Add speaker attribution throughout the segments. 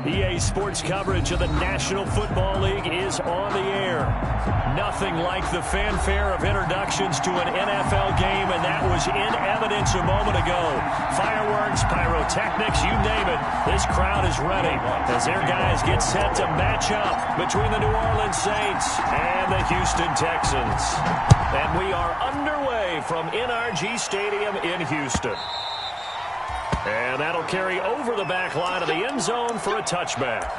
Speaker 1: EA Sports coverage of the National Football League is on the air. Nothing like the fanfare of introductions to an NFL game, and that was in evidence a moment ago. Fireworks, pyrotechnics, you name it. This crowd is ready as their guys get set to match up between the New Orleans Saints and the Houston Texans. And we are underway from NRG Stadium in Houston. And that'll carry over the back line of the end zone for a touchback.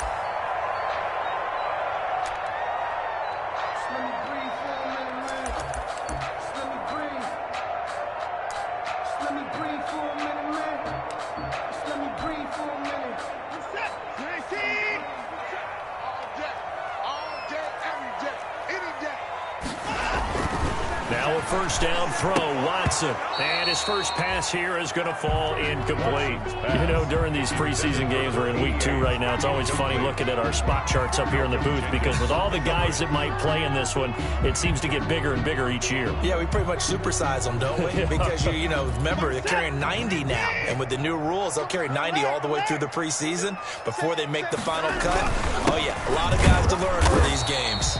Speaker 1: Now a first down throw, Watson. And his first pass here is going to fall incomplete. You know, during these preseason games, we're in week 2 right now, it's always funny looking at our spot charts up here in the booth because with all the guys that might play in this one, it seems to get bigger and bigger each year.
Speaker 2: Yeah, we pretty much supersize them, don't we? Because, you know, remember, they're carrying 90 now. And with the new rules, they'll carry 90 all the way through the preseason before they make the final cut. Oh, yeah, a lot of guys to learn for these games.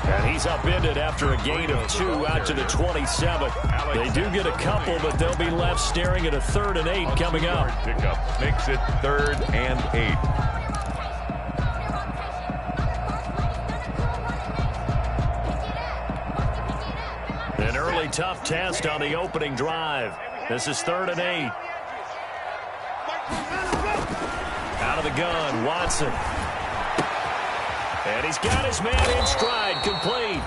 Speaker 1: And he's upended after a gain of 2 out to the 27. They do get a couple, but they'll be left staring at a 3rd and 8 coming up.
Speaker 3: Pickup makes it 3rd and 8.
Speaker 1: An early tough test on the opening drive. This is 3rd and 8. Out of the gun, Watson. And he's got his man in stride, complete.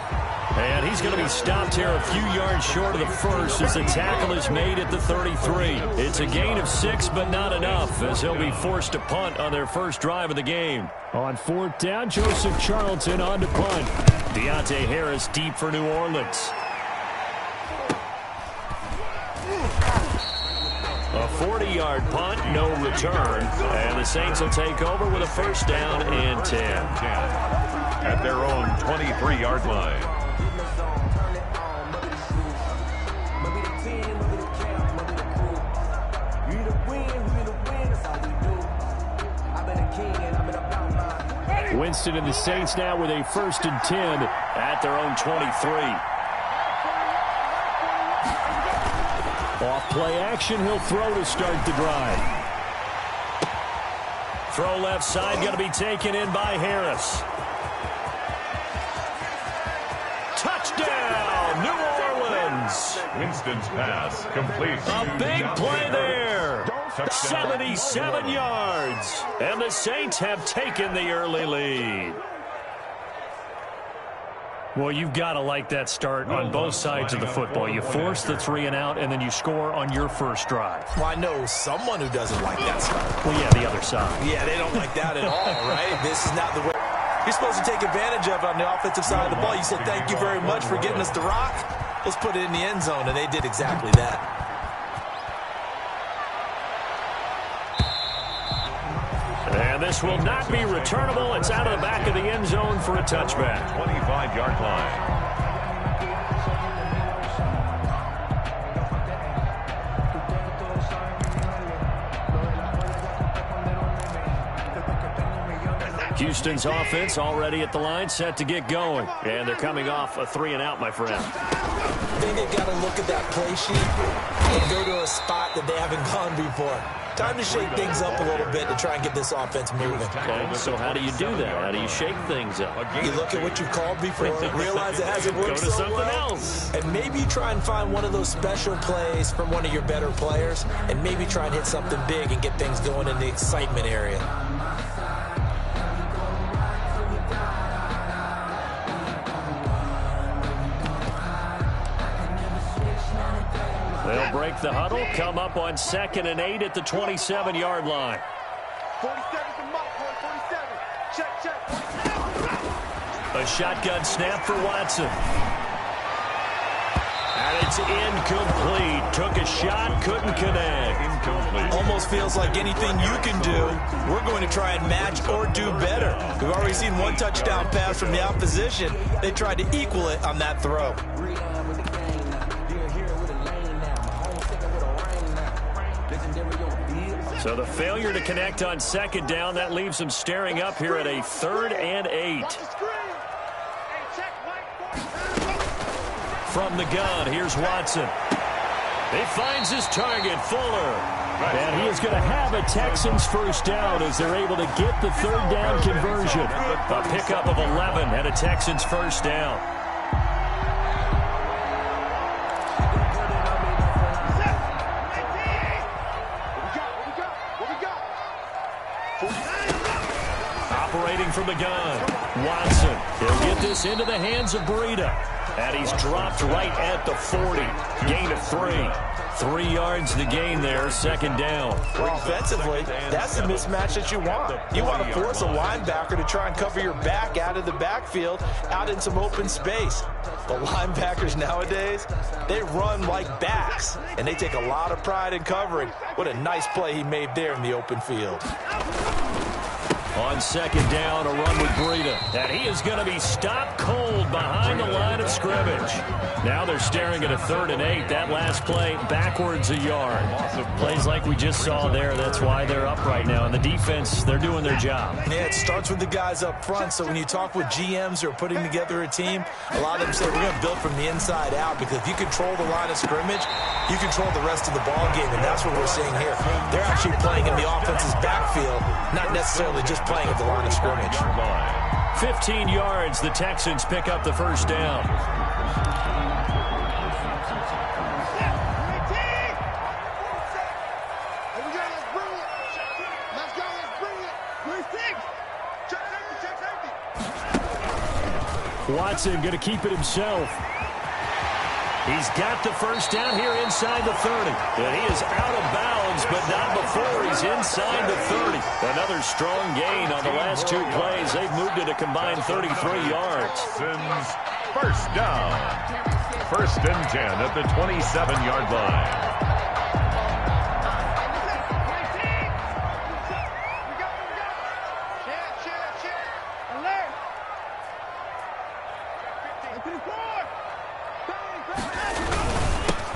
Speaker 1: And he's going to be stopped here a few yards short of the first as the tackle is made at the 33. It's a gain of 6, but not enough, as he'll be forced to punt on their first drive of the game. On 4th down, Joseph Charlton on to punt. Deontay Harris deep for New Orleans. A 40-yard punt, no return. And the Saints will take over with a first down and 10.
Speaker 3: At their own 23-yard line.
Speaker 1: Winston and the Saints now with a 1st and 10 at their own 23. Off play action, he'll throw to start the drive. Throw left side, going to be taken in by Harris. Touchdown, New Orleans.
Speaker 3: Winston's pass complete.
Speaker 1: A big play there. 77 yards. And the Saints have taken the early lead. Well, you've got to like that start on both sides of the football. You force the 3 and out, and then you score on your first drive.
Speaker 2: Well, I know someone who doesn't like that start.
Speaker 1: Well, yeah, the other side.
Speaker 2: Yeah, they don't like that at all, right? This is not the way you're supposed to take advantage of on the offensive side of the ball. You said, thank you very much for getting us to rock. Let's put it in the end zone, and they did exactly that.
Speaker 1: And this will not be returnable. It's out of the back of the end zone for a touchback.
Speaker 3: 25-yard line.
Speaker 1: Houston's offense already at the line, set to get going. And they're coming off a 3 and out, my friend.
Speaker 2: I think they've got to look at that play sheet and go to a spot that they haven't gone before. Time to shake things up a little bit to try and get this offense moving.
Speaker 1: Okay, so how do you do that? How do you shake things up?
Speaker 2: You look at what you've called before, realize it hasn't worked
Speaker 1: so
Speaker 2: something
Speaker 1: well,
Speaker 2: else. And maybe try and find one of those special plays from one of your better players, and maybe try and hit something big and get things going in the excitement area.
Speaker 1: They'll break the huddle, come up on 2nd and 8 at the 27-yard line.
Speaker 4: 47's the mark, 47. Check.
Speaker 1: A shotgun snap for Watson. And it's incomplete. Took a shot, couldn't connect.
Speaker 3: Incomplete.
Speaker 2: Almost feels like anything you can do, we're going to try and match or do better. We've already seen one touchdown pass from the opposition. They tried to equal it on that throw.
Speaker 1: So the failure to connect on second down, that leaves them staring up here at a 3rd and 8. From the gun, here's Watson. He finds his target, Fuller. And he is going to have a Texans first down as they're able to get the 3rd down conversion. A pickup of 11 and a Texans first down. Operating from the gun, Watson. He'll get this into the hands of Breida. And he's dropped right at the 40. Gain of 3. 3 yards the gain there, 2nd down.
Speaker 2: Well, offensively, that's the mismatch that you want. You want to force a linebacker to try and cover your back out of the backfield, out in some open space. The linebackers nowadays, they run like backs, and they take a lot of pride in covering. What a nice play he made there in the open field.
Speaker 1: On 2nd down, a run with Breida. And he is going to be stopped cold behind the line of scrimmage. Now they're staring at a 3rd and 8. That last play, backwards a yard. Plays like we just saw there. That's why they're up right now. And the defense, they're doing their job.
Speaker 2: Yeah, it starts with the guys up front. So when you talk with GMs who are putting together a team, a lot of them say we're going to build from the inside out, because if you control the line of scrimmage, you control the rest of the ball game, and that's what we're seeing here. They're actually playing in the offense's backfield, not necessarily just playing at the line of scrimmage.
Speaker 1: 15 yards, the Texans pick up the first down. Watson going to keep it himself. He's got the first down here inside the 30. And he is out of bounds, but not before he's inside the 30. Another strong gain on the last 2 plays. They've moved it a combined 33 yards.
Speaker 3: First down. 1st and 10 at the 27-yard line.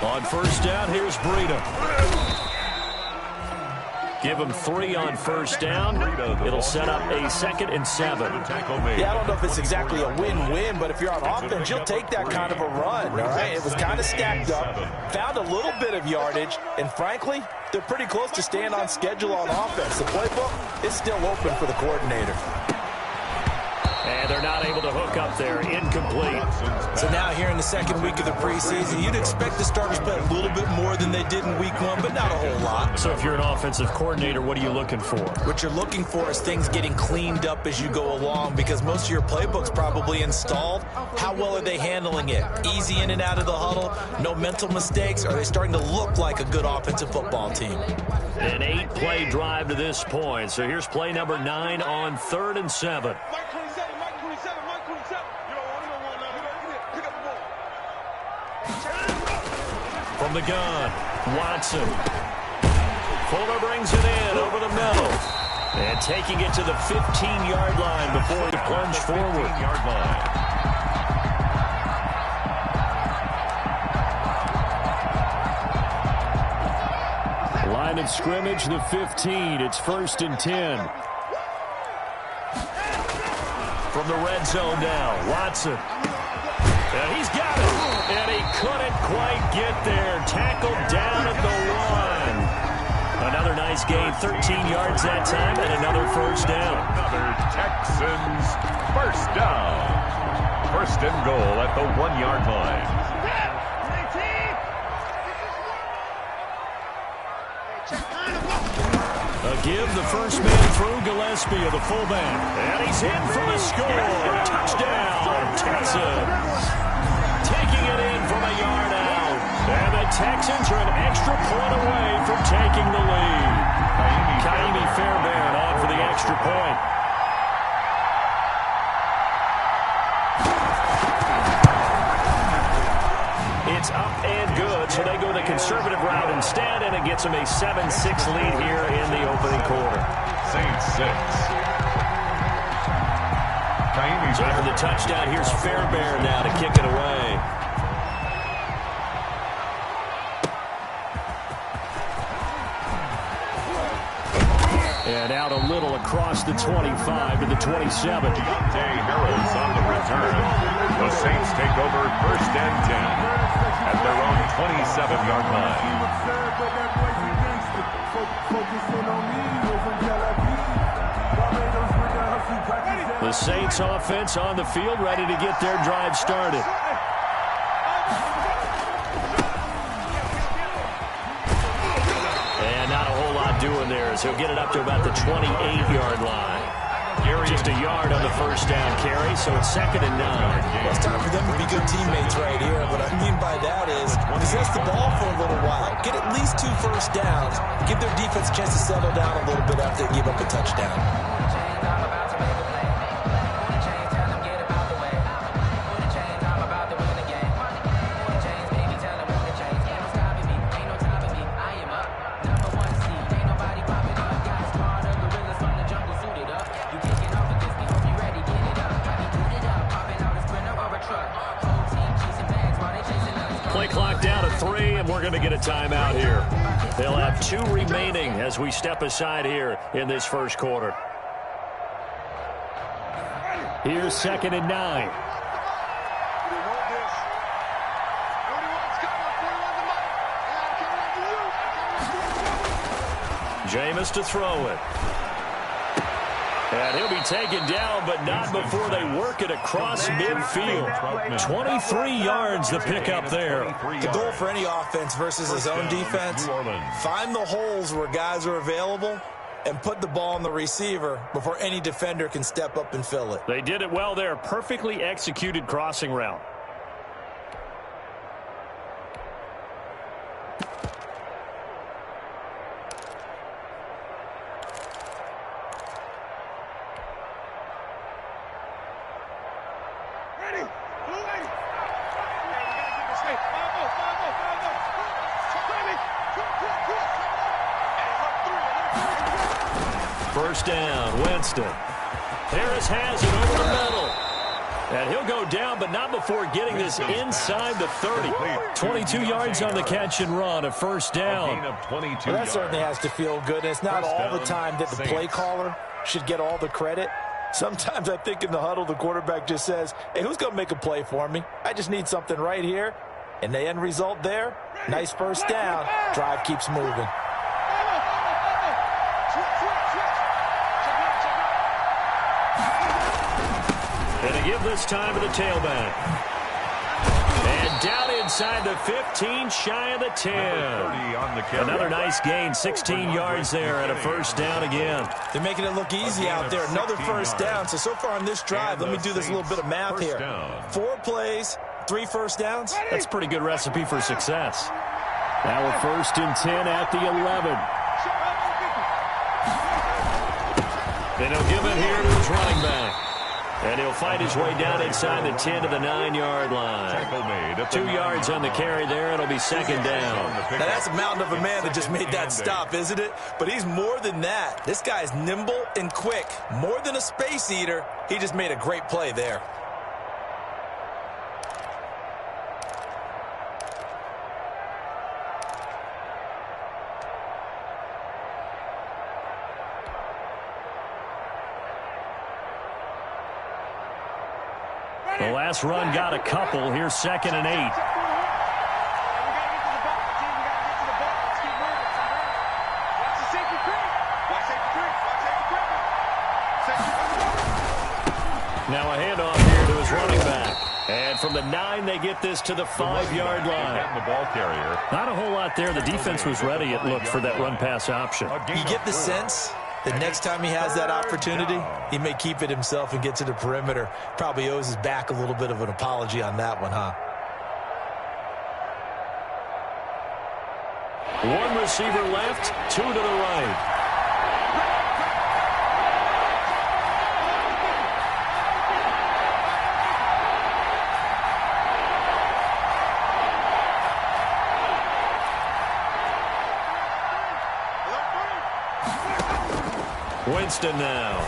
Speaker 1: On first down, here's Breida. Give him 3 on first down. It'll set up a 2nd and 7.
Speaker 2: Yeah, I don't know if it's exactly a win-win, but if you're on offense, you'll take that kind of a run, all right? It was kind of stacked up, found a little bit of yardage, and frankly, they're pretty close to staying on schedule on offense. The playbook is still open for the coordinator.
Speaker 1: And they're not able to hook up there. Incomplete.
Speaker 2: So now here in the 2nd week of the preseason, you'd expect the starters to play a little bit more than they did in week 1, but not a whole lot.
Speaker 1: So if you're an offensive coordinator, what are you looking for?
Speaker 2: What you're looking for is things getting cleaned up as you go along, because most of your playbook's probably installed. How well are they handling it? Easy in and out of the huddle? No mental mistakes? Are they starting to look like a good offensive football team?
Speaker 1: An 8-play drive to this point. So here's play number 9 on 3rd and 7. From the gun, Watson. Fuller brings it in over the middle. And taking it to the 15-yard line before he plunged forward. Line of scrimmage, the 15. It's 1st and 10. From the red zone now, Watson. And he's got it. And he couldn't quite get there. Tackled down at the 1. Another nice gain, 13 yards that time, and another first down.
Speaker 3: Another Texans first down. 1st and goal at the 1-yard line.
Speaker 1: A give the first man through, Gillespie of the fullback. And he's in for the score. Touchdown, Texans. Taking it in from a yard out. And the Texans are an extra point away from taking the lead. Kaimi Fairbairn on for the extra point. It's up and good, so they go the conservative route instead, and it gets them a 7-6 lead here in the opening quarter.
Speaker 3: Saints 6.
Speaker 1: So after the touchdown, here's Fairbairn now to kick it away. And out a little across the 25 to the 27.
Speaker 3: Deontay Harris on the return. The Saints take over 1st and 10 at their own 27-yard line.
Speaker 1: The Saints offense on the field, ready to get their drive started. And not a whole lot doing there as he'll get it up to about the 28-yard line. Just a yard on the first down carry, so it's 2nd and 9.
Speaker 2: Well, it's time for them to be good teammates right here. What I mean by that is possess the ball for a little while. Get at least 2 first downs. Give their defense a chance to settle down a little bit after they give up a touchdown.
Speaker 1: Play clock down to 3, and we're going to get a timeout here. They'll have 2 remaining as we step aside here in this first quarter. Here's 2nd and 9. Jameis to throw it. And he'll be taken down, but not before they work it across midfield. 23 yards to pick up there.
Speaker 2: The goal for any offense versus his own defense, find the holes where guys are available and put the ball on the receiver before any defender can step up and fill it.
Speaker 1: They did it well there. Perfectly executed crossing route. First down, Winston. Harris has it over the middle. And he'll go down, but not before getting this inside the 30. 22 yards on the catch and run, a first down.
Speaker 2: Well, that certainly has to feel good. And it's not all the time that the play caller should get all the credit. Sometimes I think in the huddle, the quarterback just says, hey, who's going to make a play for me? I just need something right here. And the end result there, nice first down. Drive keeps moving.
Speaker 1: And a give this time to the tailback. And down inside the 15, shy of the 10. Another nice gain, 16 yards there and a first down again.
Speaker 2: They're making it look easy out there. Another first down. So far on this drive, let me do this little bit of math here. 4 plays, 3 first downs.
Speaker 1: That's a pretty good recipe for success. Now a 1st and 10 at the 11. And he'll give it here to his running back. And he'll fight his way down inside the 10 to the 9-yard line. 2 yards on the carry there. It'll be 2nd down.
Speaker 2: Now that's a mountain of a man that just made that stop, isn't it? But he's more than that. This guy's nimble and quick. More than a space eater. He just made a great play there.
Speaker 1: The last run got a couple. Here's 2nd and 8. Now a handoff here to his running back. And from the 9, they get this to the 5-yard line.
Speaker 3: The ball carrier.
Speaker 1: Not a whole lot there. The defense was ready, it looked, for that run-pass option.
Speaker 2: You get the sense that next time he has that opportunity, he may keep it himself and get to the perimeter. Probably owes his back a little bit of an apology on that one, huh?
Speaker 1: One receiver left, 2 to the right. Winston now.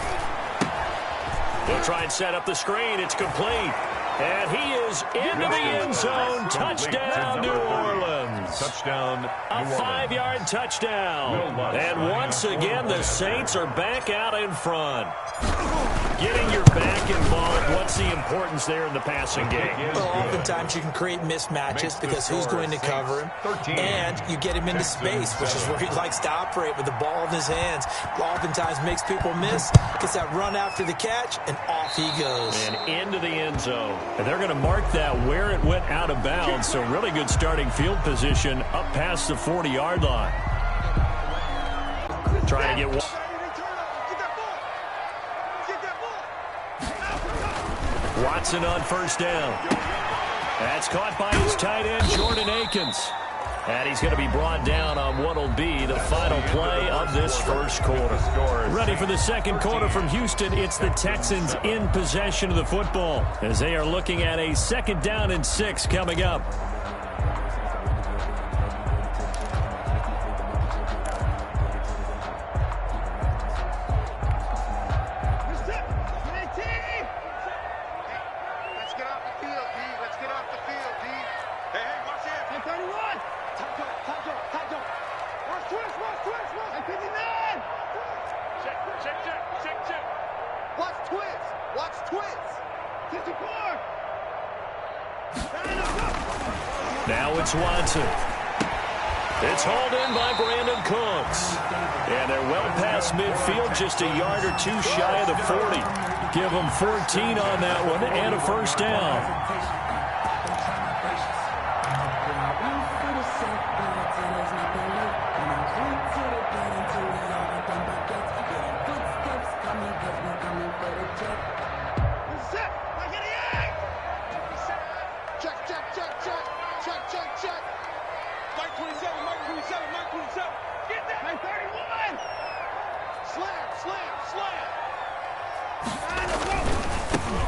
Speaker 1: He'll try and set up the screen. It's complete. And he is into the end zone. Touchdown, New Orleans.
Speaker 3: Touchdown,
Speaker 1: A 5-yard touchdown. And once again, the Saints are back out in front. Getting your back involved, what's the importance there in the passing game?
Speaker 2: Well, oftentimes you can create mismatches because who's going to cover him, and you get him into space, which is where he likes to operate with the ball in his hands. Oftentimes makes people miss, gets that run after the catch, and off he goes.
Speaker 1: And into the end zone. And they're going to mark that where it went out of bounds, so really good starting field position up past the 40-yard line. Trying to get one. Watson on first down. That's caught by his tight end, Jordan Akins. And he's going to be brought down on what will be the final play of this first quarter. Ready for the second quarter from Houston. It's the Texans in possession of the football as they are looking at a 2nd down and 6 coming up. Now it's Watson. It's hauled in by Brandon Cooks. And they're well past midfield, just a yard or two shy of the 40. Give them 14 on that one and a first down.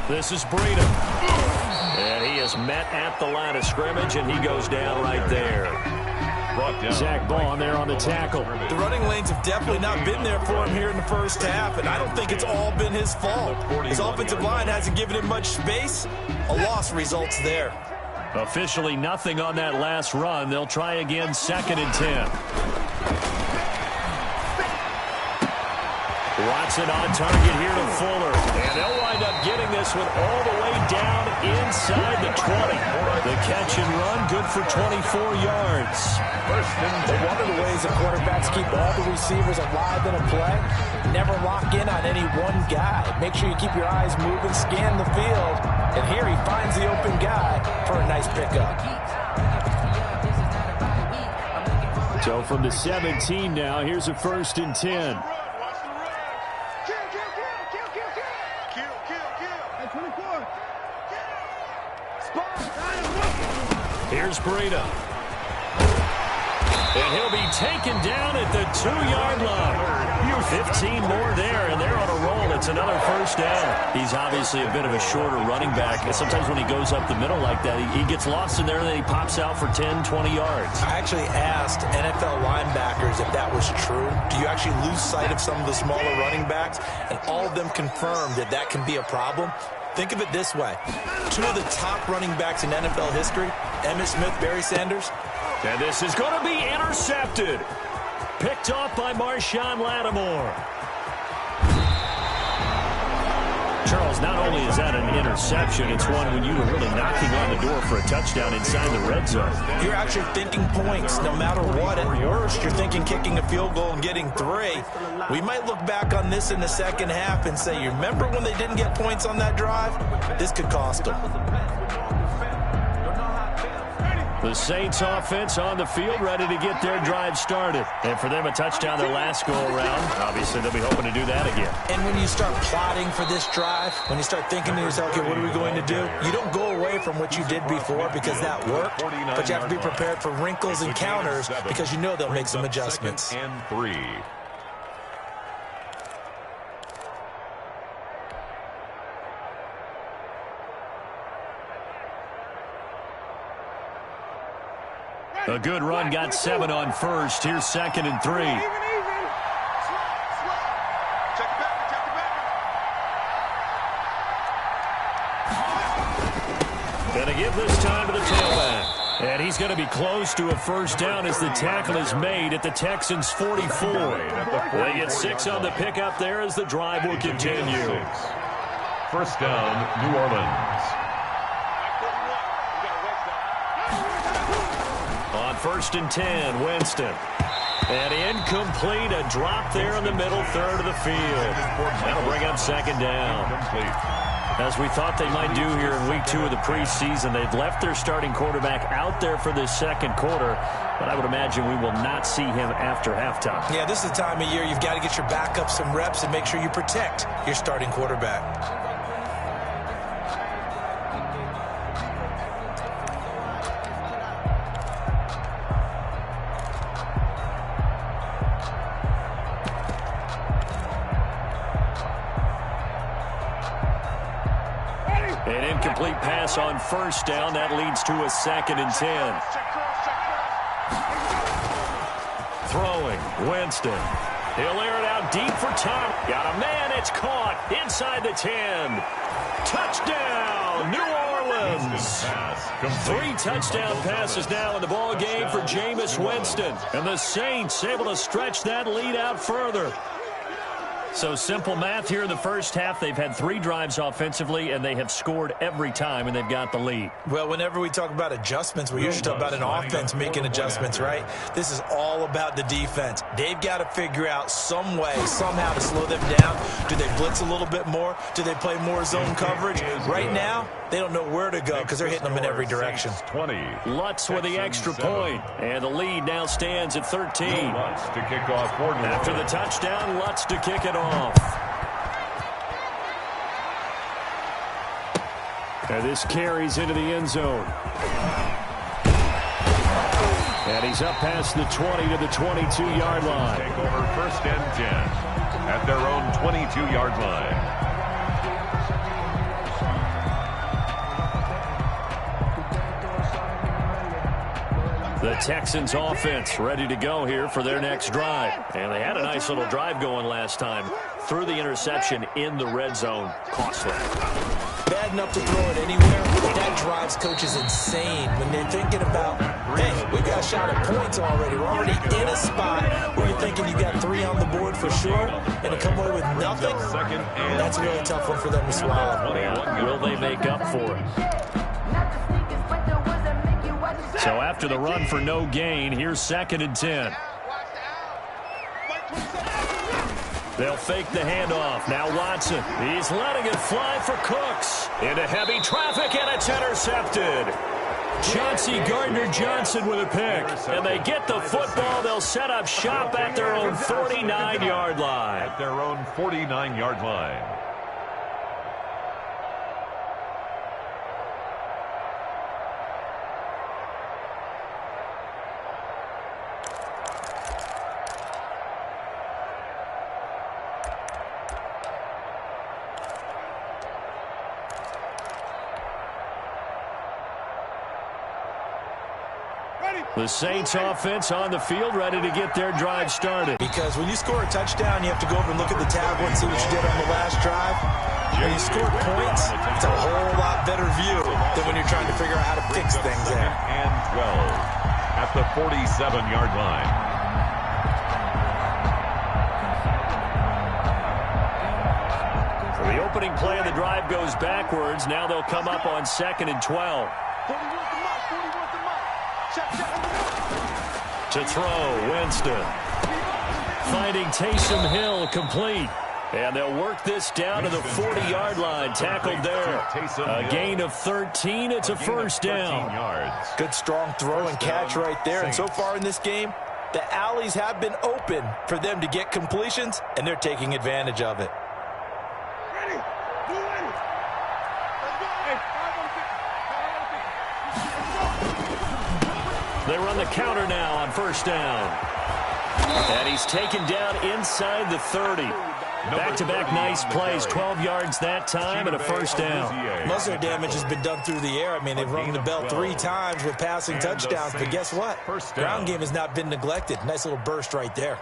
Speaker 1: This is Breida. And he is met at the line of scrimmage, and he goes down right there. Zach Bond there on the tackle.
Speaker 2: The running lanes have definitely not been there for him here in the first half, and I don't think it's all been his fault. His offensive line hasn't given him much space. A loss results there.
Speaker 1: Officially nothing on that last run. They'll try again, 2nd and 10. Watson on target here to Fuller. And they'll wind up getting this one all the way down inside the 20. The catch and run, good for 24 yards.
Speaker 2: One of the ways the quarterbacks keep all the receivers alive in a play, never lock in on any one guy. Make sure you keep your eyes moving, scan the field. And here he finds the open guy for a nice pickup.
Speaker 1: So from the 17 now, here's a 1st and 10. Here's Breida. And he'll be taken down at the 2-yard line. 15 more there, and they're on a roll. It's another first down. He's obviously a bit of a shorter running back. Sometimes when he goes up the middle like that, he gets lost in there, and then he pops out for 10, 20 yards.
Speaker 2: I actually asked NFL linebackers if that was true. Do you actually lose sight of some of the smaller running backs? And all of them confirmed that that can be a problem. Think of it this way. 2 of the top running backs in NFL history, Emmitt Smith, Barry Sanders.
Speaker 1: And this is going to be intercepted. Picked off by Marshawn Lattimore. Charles, not only is that an interception, it's one when you were really knocking on the door for a touchdown inside the red zone.
Speaker 2: You're actually thinking points no matter what. At worst, you're thinking kicking a field goal and getting 3. We might look back on this in the second half and say, you remember when they didn't get points on that drive? This could cost them.
Speaker 1: The Saints offense on the field, ready to get their drive started. And for them, a touchdown their last go-around. Obviously, they'll be hoping to do that again.
Speaker 2: And when you start plotting for this drive, when you start thinking to yourself, okay, what are we going to do? You don't go away from what you did before because that worked, but you have to be prepared for wrinkles and counters because you know they'll make some adjustments.
Speaker 3: 2nd and 3.
Speaker 1: A good run, got 7 on first. Here's 2nd and 3. Gonna give this time to the tailback. And he's going to be close to a first down as the tackle is made at the Texans' 44. They get 6 on the pickup there as the drive will continue.
Speaker 3: First down, New Orleans.
Speaker 1: On 1st and 10, Winston. And incomplete, a drop there in the middle third of the field. That'll bring up second down. As we thought they might do here in week 2 of the preseason, they've left their starting quarterback out there for this second quarter, but I would imagine we will not see him after halftime.
Speaker 2: Yeah, this is the time of year you've got to get your backup some reps and make sure you protect your starting quarterback.
Speaker 1: An incomplete pass on first down. That leads to a 2nd and 10. Throwing, Winston. He'll air it out deep for Tom. Got a man. It's caught inside the 10. Touchdown, New Orleans. 3 touchdown passes now in the ball game for Jameis Winston. And the Saints able to stretch that lead out further. So simple math here in the first half. They've had 3 drives offensively, and they have scored every time, and they've got the lead.
Speaker 2: Well, whenever we talk about adjustments, we usually talk about an offense making adjustments, right? This is all about the defense. They've got to figure out some way, somehow to slow them down. Do they blitz a little bit more? Do they play more zone coverage? Right now, they don't know where to go because they're hitting them in every direction.
Speaker 1: Lutz with the extra point, and the lead now stands at 13.
Speaker 3: Lutz to kick off.
Speaker 1: After the touchdown, Lutz to kick it off. And this carries into the end zone. And he's up past the 20 to the 22-yard line.
Speaker 3: Take over 1st and 10 at their own 22-yard line.
Speaker 1: The Texans offense ready to go here for their next drive. And they had a nice little drive going last time. Threw the interception in the red zone. Costly.
Speaker 2: Bad enough to throw it anywhere. That drives coaches insane when they're thinking about, hey, we got a shot at points already. We're already in a spot where you're thinking you got 3 on the board for sure, and to come away with nothing, that's a really tough one for them to swallow.
Speaker 1: Yeah. Will they make up for it? So after the run for no gain, here's 2nd and 10. They'll fake the handoff. Now Watson. He's letting it fly for Cooks. Into heavy traffic, and it's intercepted. Chauncey Gardner-Johnson with a pick. And they get the football. They'll set up shop at their own 49-yard line.
Speaker 3: At their own 49-yard line.
Speaker 1: The Saints offense on the field ready to get their drive started.
Speaker 2: Because when you score a touchdown, you have to go over and look at the tablet and see what you did on the last drive. When you score points, it's a whole lot better view than when you're trying to figure out how to fix things there.
Speaker 3: And 12 at the 47-yard line.
Speaker 1: The opening play of the drive goes backwards. Now they'll come up on 2nd and 12. To throw, Winston. Finding Taysom Hill complete. And they'll work this down to the 40-yard line. Tackled there. A gain of 13. It's a first down.
Speaker 2: Good strong throw and catch right there. And so far in this game, the alleys have been open for them to get completions, and they're taking advantage of it.
Speaker 1: They run the counter now on first down. And he's taken down inside the 30. Back-to-back nice plays, 12 yards that time and a first down.
Speaker 2: Most of their damage has been done through the air. I mean, they've rung the bell 3 times with passing touchdowns, but guess what? Ground game has not been neglected. Nice little burst right there.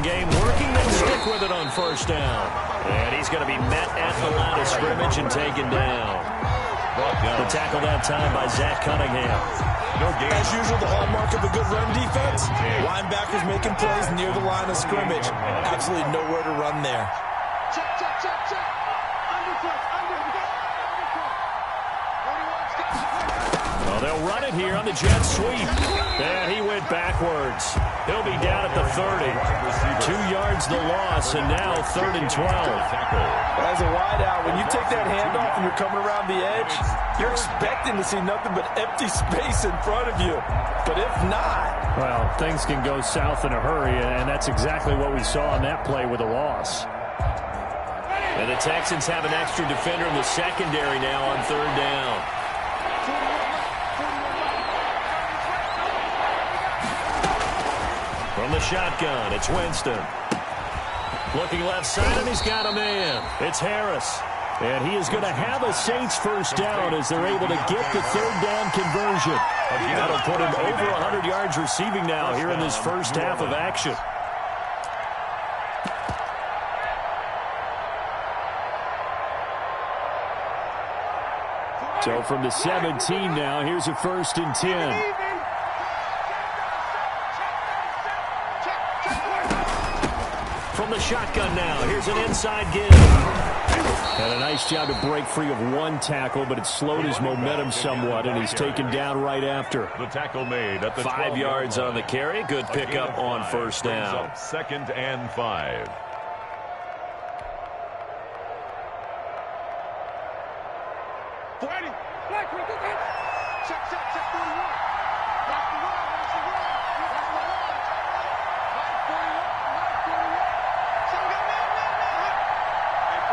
Speaker 1: game working, then stick with it on first down. And he's going to be met at the line of scrimmage and taken down. The tackle that time by Zach Cunningham.
Speaker 2: As usual, the hallmark of a good run defense, linebackers making plays near the line of scrimmage. Absolutely nowhere to run there.
Speaker 4: Check, check, check, check. Underfoot, underfoot.
Speaker 1: Well, they'll run it here on the jet sweep. And he went backwards. He'll be down at the 30. 2 yards the loss, and now 3rd and 12.
Speaker 2: As a wideout, when you take that handoff and you're coming around the edge, you're expecting to see nothing but empty space in front of you. But if not...
Speaker 1: Well, things can go south in a hurry, and that's exactly what we saw on that play with a loss. And the Texans have an extra defender in the secondary now on 3rd down. From the shotgun, it's Winston. Looking left side, and he's got a man. It's Harris. And he is going to have a Saints first down as they're able to get the 3rd down conversion. That'll put him over 100 yards receiving now here in this first half of action. So from the 17 now, here's a 1st and 10. From the shotgun now, here's an inside give. Had a nice job to break free of one tackle, but it slowed his momentum somewhat, and he's taken down right after.
Speaker 3: The tackle made at the
Speaker 1: 5 yards on the carry. Good pickup on first down.
Speaker 3: 2nd and 5.
Speaker 4: Check, check, check, 41. That's the run, that's the run. That's the run. Mike 41, Mike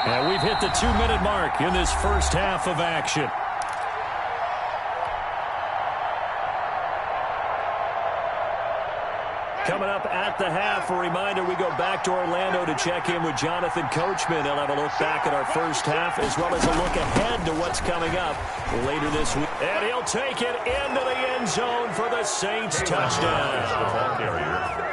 Speaker 4: 41.
Speaker 1: And we've hit the 2-minute mark in this first half of action. Coming up at the half, a reminder, we go back to Orlando to check in with Jonathan Coachman. He'll have a look back at our first half as well as a look ahead to what's coming up later this week. And he'll take it into the end zone for the Saints touchdown.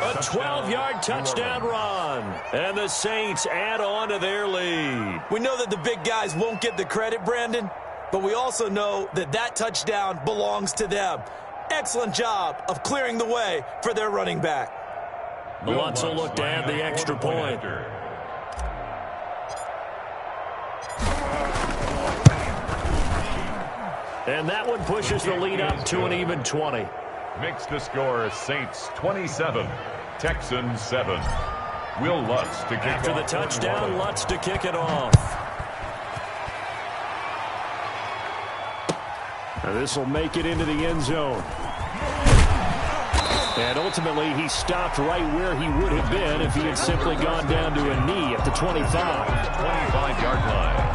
Speaker 1: A 12-yard touchdown run. And the Saints add on to their lead.
Speaker 2: We know that the big guys won't get the credit, Brandon, but we also know that that touchdown belongs to them. Excellent job of clearing the way for their running back.
Speaker 1: Lutz will look to add the extra point. And that one pushes the lead up to an even 20.
Speaker 3: Makes the score Saints 27, Texans 7. Will Lutz to kick
Speaker 1: After the
Speaker 3: off.
Speaker 1: touchdown, Lutz to kick it off. Now this will make it into the end zone. And ultimately, he stopped right where he would have been if he had simply gone down to a knee at the 25.
Speaker 3: 25-yard line.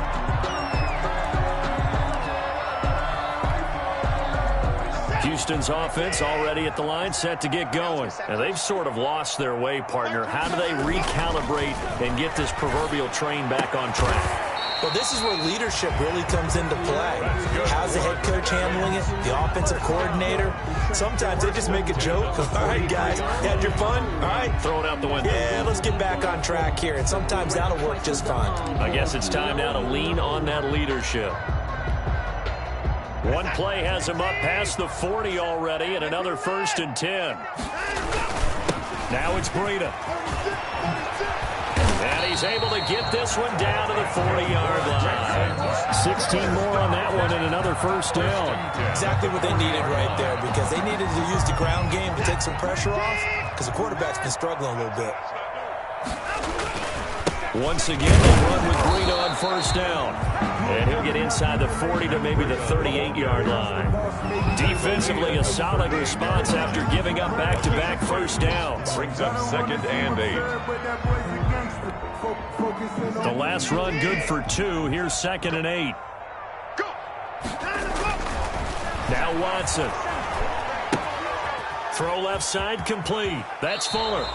Speaker 1: Houston's offense already at the line, set to get going. Now, they've sort of lost their way, partner. How do they recalibrate and get this proverbial train back on track?
Speaker 2: Well, this is where leadership really comes into play. How's the head coach handling it? The offensive coordinator? Sometimes they just make a joke. All right, guys, had your fun? All right.
Speaker 1: Throw it out the window.
Speaker 2: Yeah, let's get back on track here. And sometimes that'll work just fine.
Speaker 1: I guess it's time now to lean on that leadership. One play has him up past the 40 already, and another 1st and 10. Now it's Breida. And he's able to get this one down to the 40-yard line. 16 more on that one and another first down.
Speaker 2: Exactly what they needed right there, because they needed to use the ground game to take some pressure off, because the quarterback's been struggling a little bit.
Speaker 1: Once again, they run with Breida on first down. And he'll get inside the 40 to maybe the 38-yard line. Defensively, a solid response after giving up back-to-back first downs.
Speaker 3: Brings up 2nd and 8.
Speaker 1: The last run good for 2. Here's 2nd and 8. Now Watson. Throw left side complete. That's Fuller.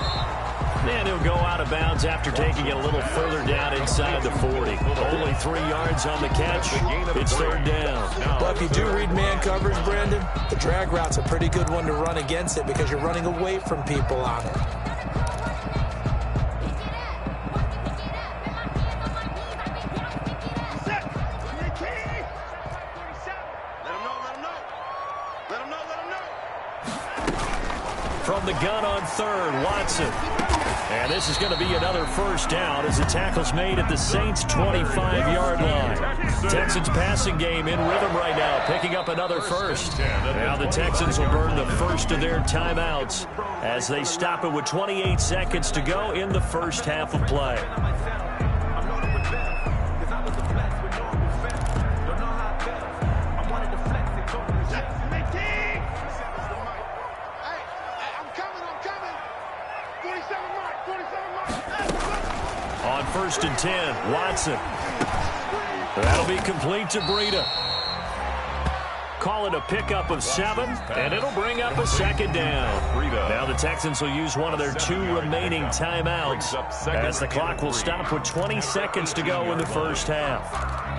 Speaker 1: And he'll go out of bounds after taking it a little further down inside the 40. Only 3 yards on the catch. It's 3rd down.
Speaker 2: But if you do read man coverage, Brandon, the drag route's a pretty good one to run against it because you're running away from people on it.
Speaker 1: from the gun on third. Watson. And this is going to be another first down as the tackle's made at the Saints' 25-yard line. Texans passing game in rhythm right now, picking up another first. Now the Texans will burn the first of their timeouts as they stop it with 28 seconds to go in the first half of play. On 1st and 10, Watson. That'll be complete to Breida. Call it a pickup of 7, and it'll bring up a second down. Now the Texans will use one of their 2 remaining timeouts as the clock will stop with 20 seconds to go in the first half.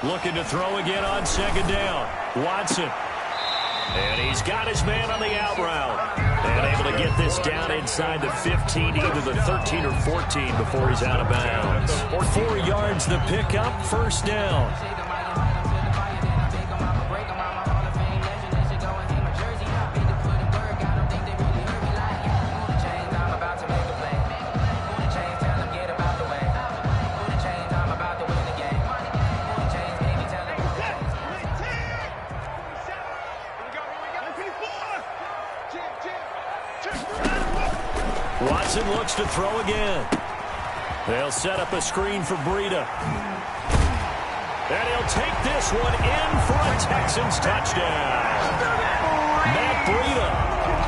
Speaker 1: Looking to throw again on second down. Watson. And he's got his man on the out route. And able to get this down inside the 15, either the 13 or 14 before he's out of bounds. 4 yards the pickup, first down. Watson looks to throw again. They'll set up a screen for Breida. And he'll take this one in for a Texans touchdown. Matt Breida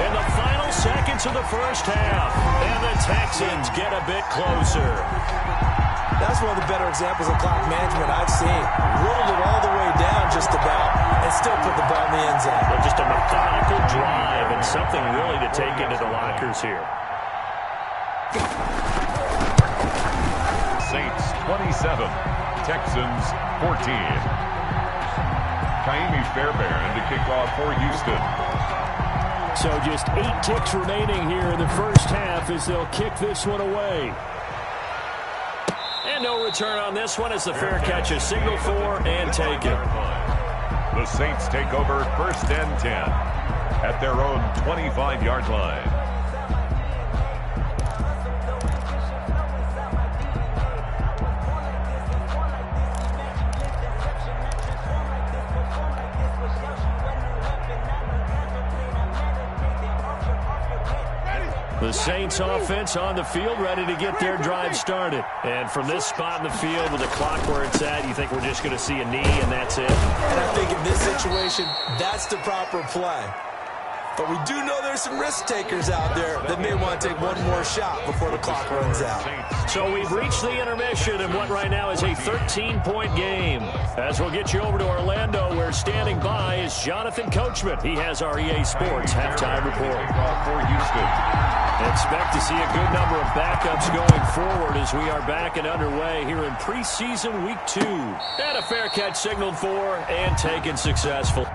Speaker 1: in the final seconds of the first half. And the Texans get a bit closer.
Speaker 2: That's one of the better examples of clock management I've seen. Whittled it all the way down just about and still put the ball in the end zone.
Speaker 1: Well, just a methodical drive and something really to take into the lockers here.
Speaker 3: Saints 27, Texans 14. Kaimi Fairbairn to kick off for Houston.
Speaker 1: So just 8 ticks remaining here in the first half as they'll kick this one away. And no return on this one as the fair catch is signaled for and taken.
Speaker 3: The Saints take over 1st and 10 at their own 25-yard line.
Speaker 1: The Saints offense on the field, ready to get their drive started. And from this spot in the field with the clock where it's at, you think we're just going to see a knee and that's it?
Speaker 2: And I think in this situation, that's the proper play. But we do know there's some risk takers out there that may want to take one more shot before the clock runs out.
Speaker 1: So we've reached the intermission in what right now is a 13-point game. As we'll get you over to Orlando, where standing by is Jonathan Coachman. He has our EA Sports halftime report.
Speaker 3: For Houston.
Speaker 1: Expect to see a good number of backups going forward as we are back and underway here in preseason week 2. And a fair catch signaled for and taken successful.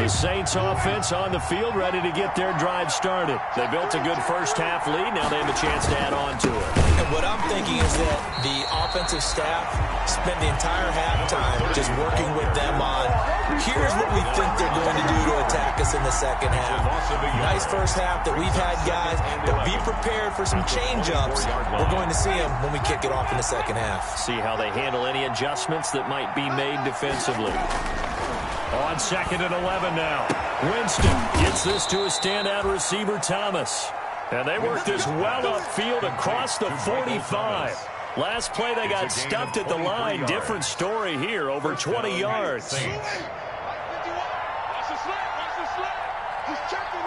Speaker 1: The Saints offense on the field, ready to get their drive started. They built a good first-half lead. Now they have a chance to add on to it.
Speaker 2: And what I'm thinking is that the offensive staff spent the entire halftime just working with them on, here's what we think they're going to do to attack us in the second half. Nice first half that we've had, guys, but be prepared for some change-ups. We're going to see them when we kick it off in the second half.
Speaker 1: See how they handle any adjustments that might be made defensively. On 2nd and 11 now. Winston gets this to a standout receiver, Thomas. And they work this well upfield across the 45. Last play, they got stuffed at the line. Different story here, over 20 yards.
Speaker 4: Watch the slip. Watch the slip. He's checking.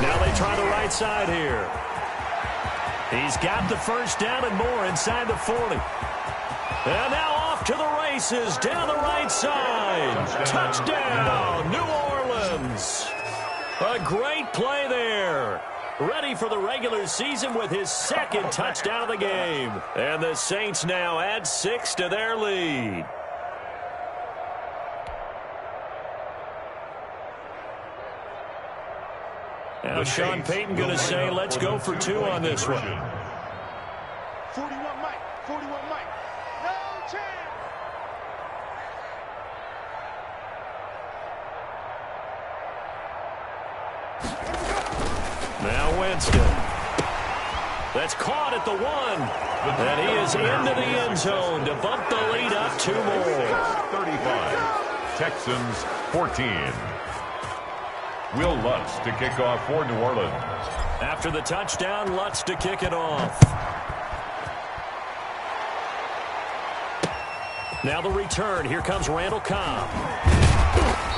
Speaker 1: Now they try the right side here. He's got the first down and more inside the 40. And now off to the races down the right side. Touchdown, New Orleans. A great play there. Ready for the regular season with his second touchdown of the game. And the Saints now add 6 to their lead. Now Sean Payton going to say, let's go for 2 on this one.
Speaker 4: 41 Mike. No chance.
Speaker 1: Now Winston. That's caught at the 1. And he is into the end zone to bump the lead up 2 more.
Speaker 3: 35. Texans 14. Will Lutz to kick off for New Orleans.
Speaker 1: After the touchdown, Lutz to kick it off. Now the return. Here comes Randall Cobb.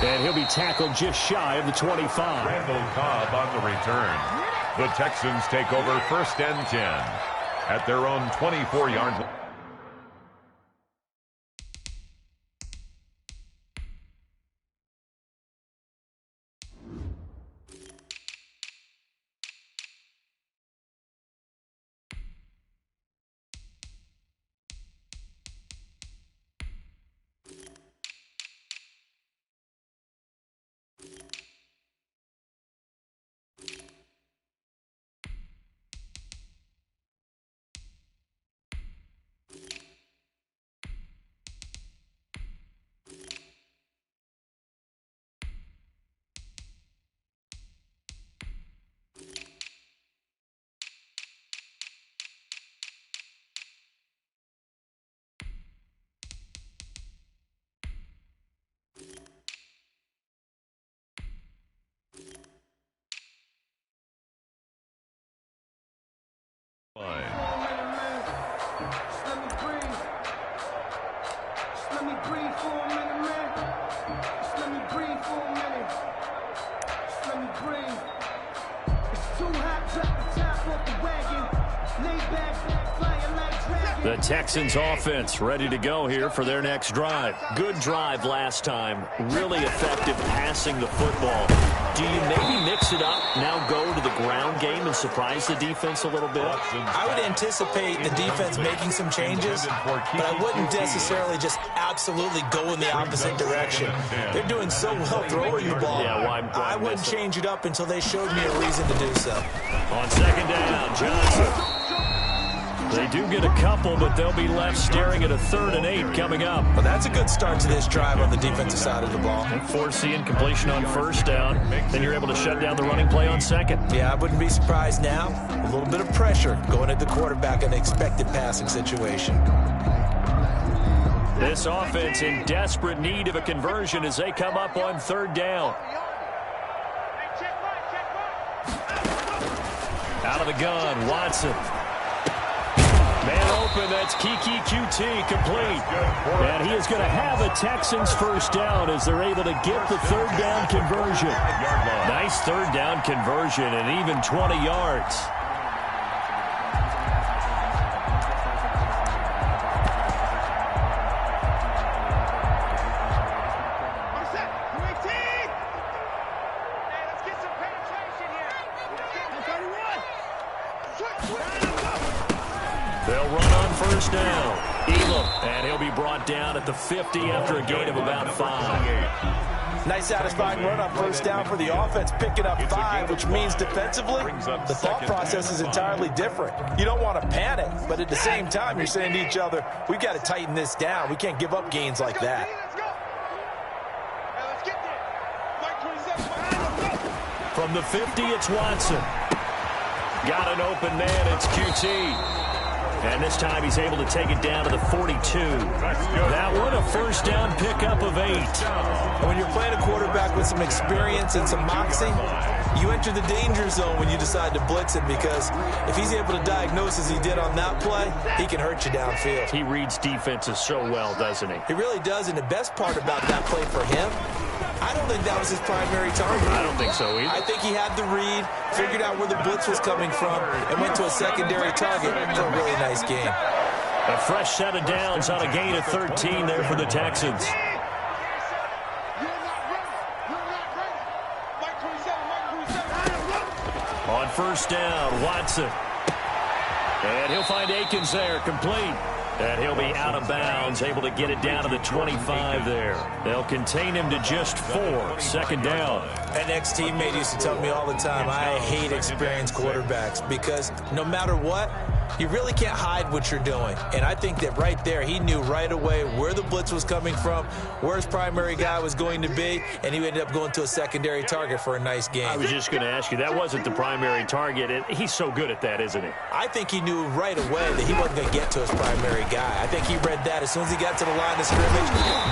Speaker 1: And he'll be tackled just shy of the 25.
Speaker 3: Randall Cobb on the return. The Texans take over 1st and 10 at their own 24-yard line.
Speaker 1: The Texans offense ready to go here for their next drive. Good drive last time. Really effective passing the football. Do you maybe mix it up, now go to the ground game and surprise the defense a little bit?
Speaker 2: I would anticipate the defense making some changes, but I wouldn't necessarily just absolutely go in the opposite direction. They're doing so well throwing the ball.
Speaker 1: Yeah,
Speaker 2: I wouldn't change it up until they showed me a reason to do so.
Speaker 1: On 2nd down, Johnson. They do get a couple, but they'll be left staring at a 3rd and 8 coming up.
Speaker 2: Well, that's a good start to this drive on the defensive side of the ball.
Speaker 1: Forcing completion on 1st down. Then you're able to shut down the running play on 2nd.
Speaker 2: Yeah, I wouldn't be surprised now. A little bit of pressure going at the quarterback in an expected passing situation.
Speaker 1: This offense in desperate need of a conversion as they come up on 3rd down. Out of the gun, Watson. Man open, that's Kiki QT complete. And he is going to have a Texans 1st down as they're able to get the 3rd down conversion. Nice 3rd down conversion and even 20 yards. They'll run on first down. Elam, and he'll be brought down at the 50 after a gain of about 5.
Speaker 2: Nice satisfying run on first down for the offense, picking up 5, which means defensively, the thought process is entirely different. You don't want to panic, but at the same time, you're saying to each other, we've got to tighten this down. We can't give up gains like that.
Speaker 1: From the 50, it's Watson. Got an open man, it's QT. And this time he's able to take it down to the 42. That one, a first down pickup of 8.
Speaker 2: When you're playing a quarterback with some experience and some moxie, you enter the danger zone when you decide to blitz him, because if he's able to diagnose as he did on that play, he can hurt you downfield.
Speaker 1: He reads defenses so well, doesn't he?
Speaker 2: He really does, and the best part about that play for him, I don't think that was his primary target.
Speaker 1: I don't think so either.
Speaker 2: I think he had the read, figured out where the blitz was coming from, and went to a secondary target for a really nice game.
Speaker 1: A fresh set of downs on a gain of 13 there for the Texans. On first down, Watson. And he'll find Akins there, complete. And he'll be out of bounds, able to get it down to the 25 there. They'll contain him to just 4, second down.
Speaker 2: An ex-teammate used to tell me all the time, I hate experienced quarterbacks, because no matter what, you really can't hide what you're doing. And I think that right there, he knew right away where the blitz was coming from, where his primary guy was going to be, and he ended up going to a secondary target for a nice game.
Speaker 1: I was just going to ask you, that wasn't the primary target. And he's so good at that, isn't he?
Speaker 2: I think he knew right away that he wasn't going to get to his primary guy. I think he read that as soon as he got to the line of scrimmage,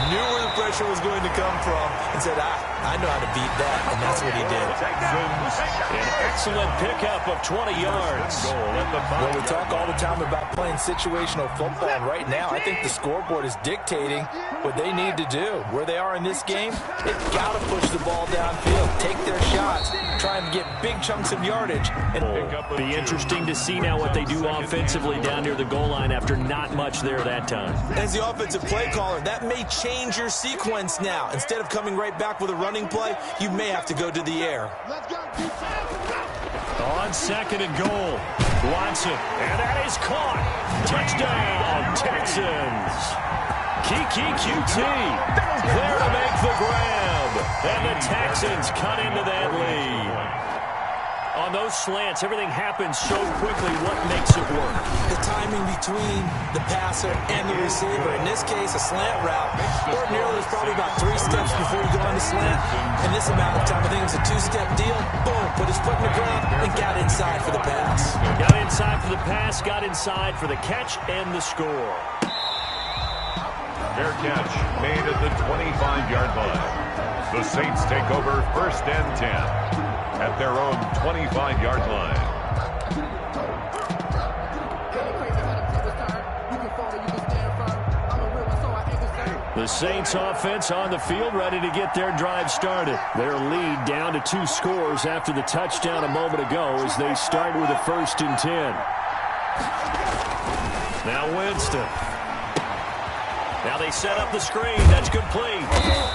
Speaker 2: knew where the pressure was going to come from, and said, I know how to beat that, and that's what he did.
Speaker 1: An excellent pickup of 20 yards.
Speaker 2: Well, we talk all the time about playing situational football, and right now I think the scoreboard is dictating what they need to do. Where they are in this game, they've got to push the ball downfield, take their shots, try and get big chunks of yardage. And
Speaker 1: be interesting to see now what they do offensively down near the goal line after not much there that time.
Speaker 2: As the offensive play caller, that may change your sequence now. Instead of coming right back with a running play, you may have to go to the air.
Speaker 1: On second and goal, Watson, and that is caught. Touchdown, Texans. Kiki QT there to make the grab, and the Texans cut into that lead. On those slants, everything happens so quickly. What makes it work?
Speaker 2: The timing between the passer and the receiver. In this case, a slant route. Ordinarily, it's probably about 3 steps before you go on the slant. In this amount of time, I think it was a 2-step deal. Boom, put his foot in the ground and got inside for the pass.
Speaker 1: Got inside for the pass, got inside for the catch and the score.
Speaker 3: Fair catch made at the 25-yard line. The Saints take over first and 10 at their own 25-yard line.
Speaker 1: The Saints offense on the field, ready to get their drive started. Their lead down to 2 scores after the touchdown a moment ago as they start with a first and 10. Now Winston. Now they set up the screen. That's complete.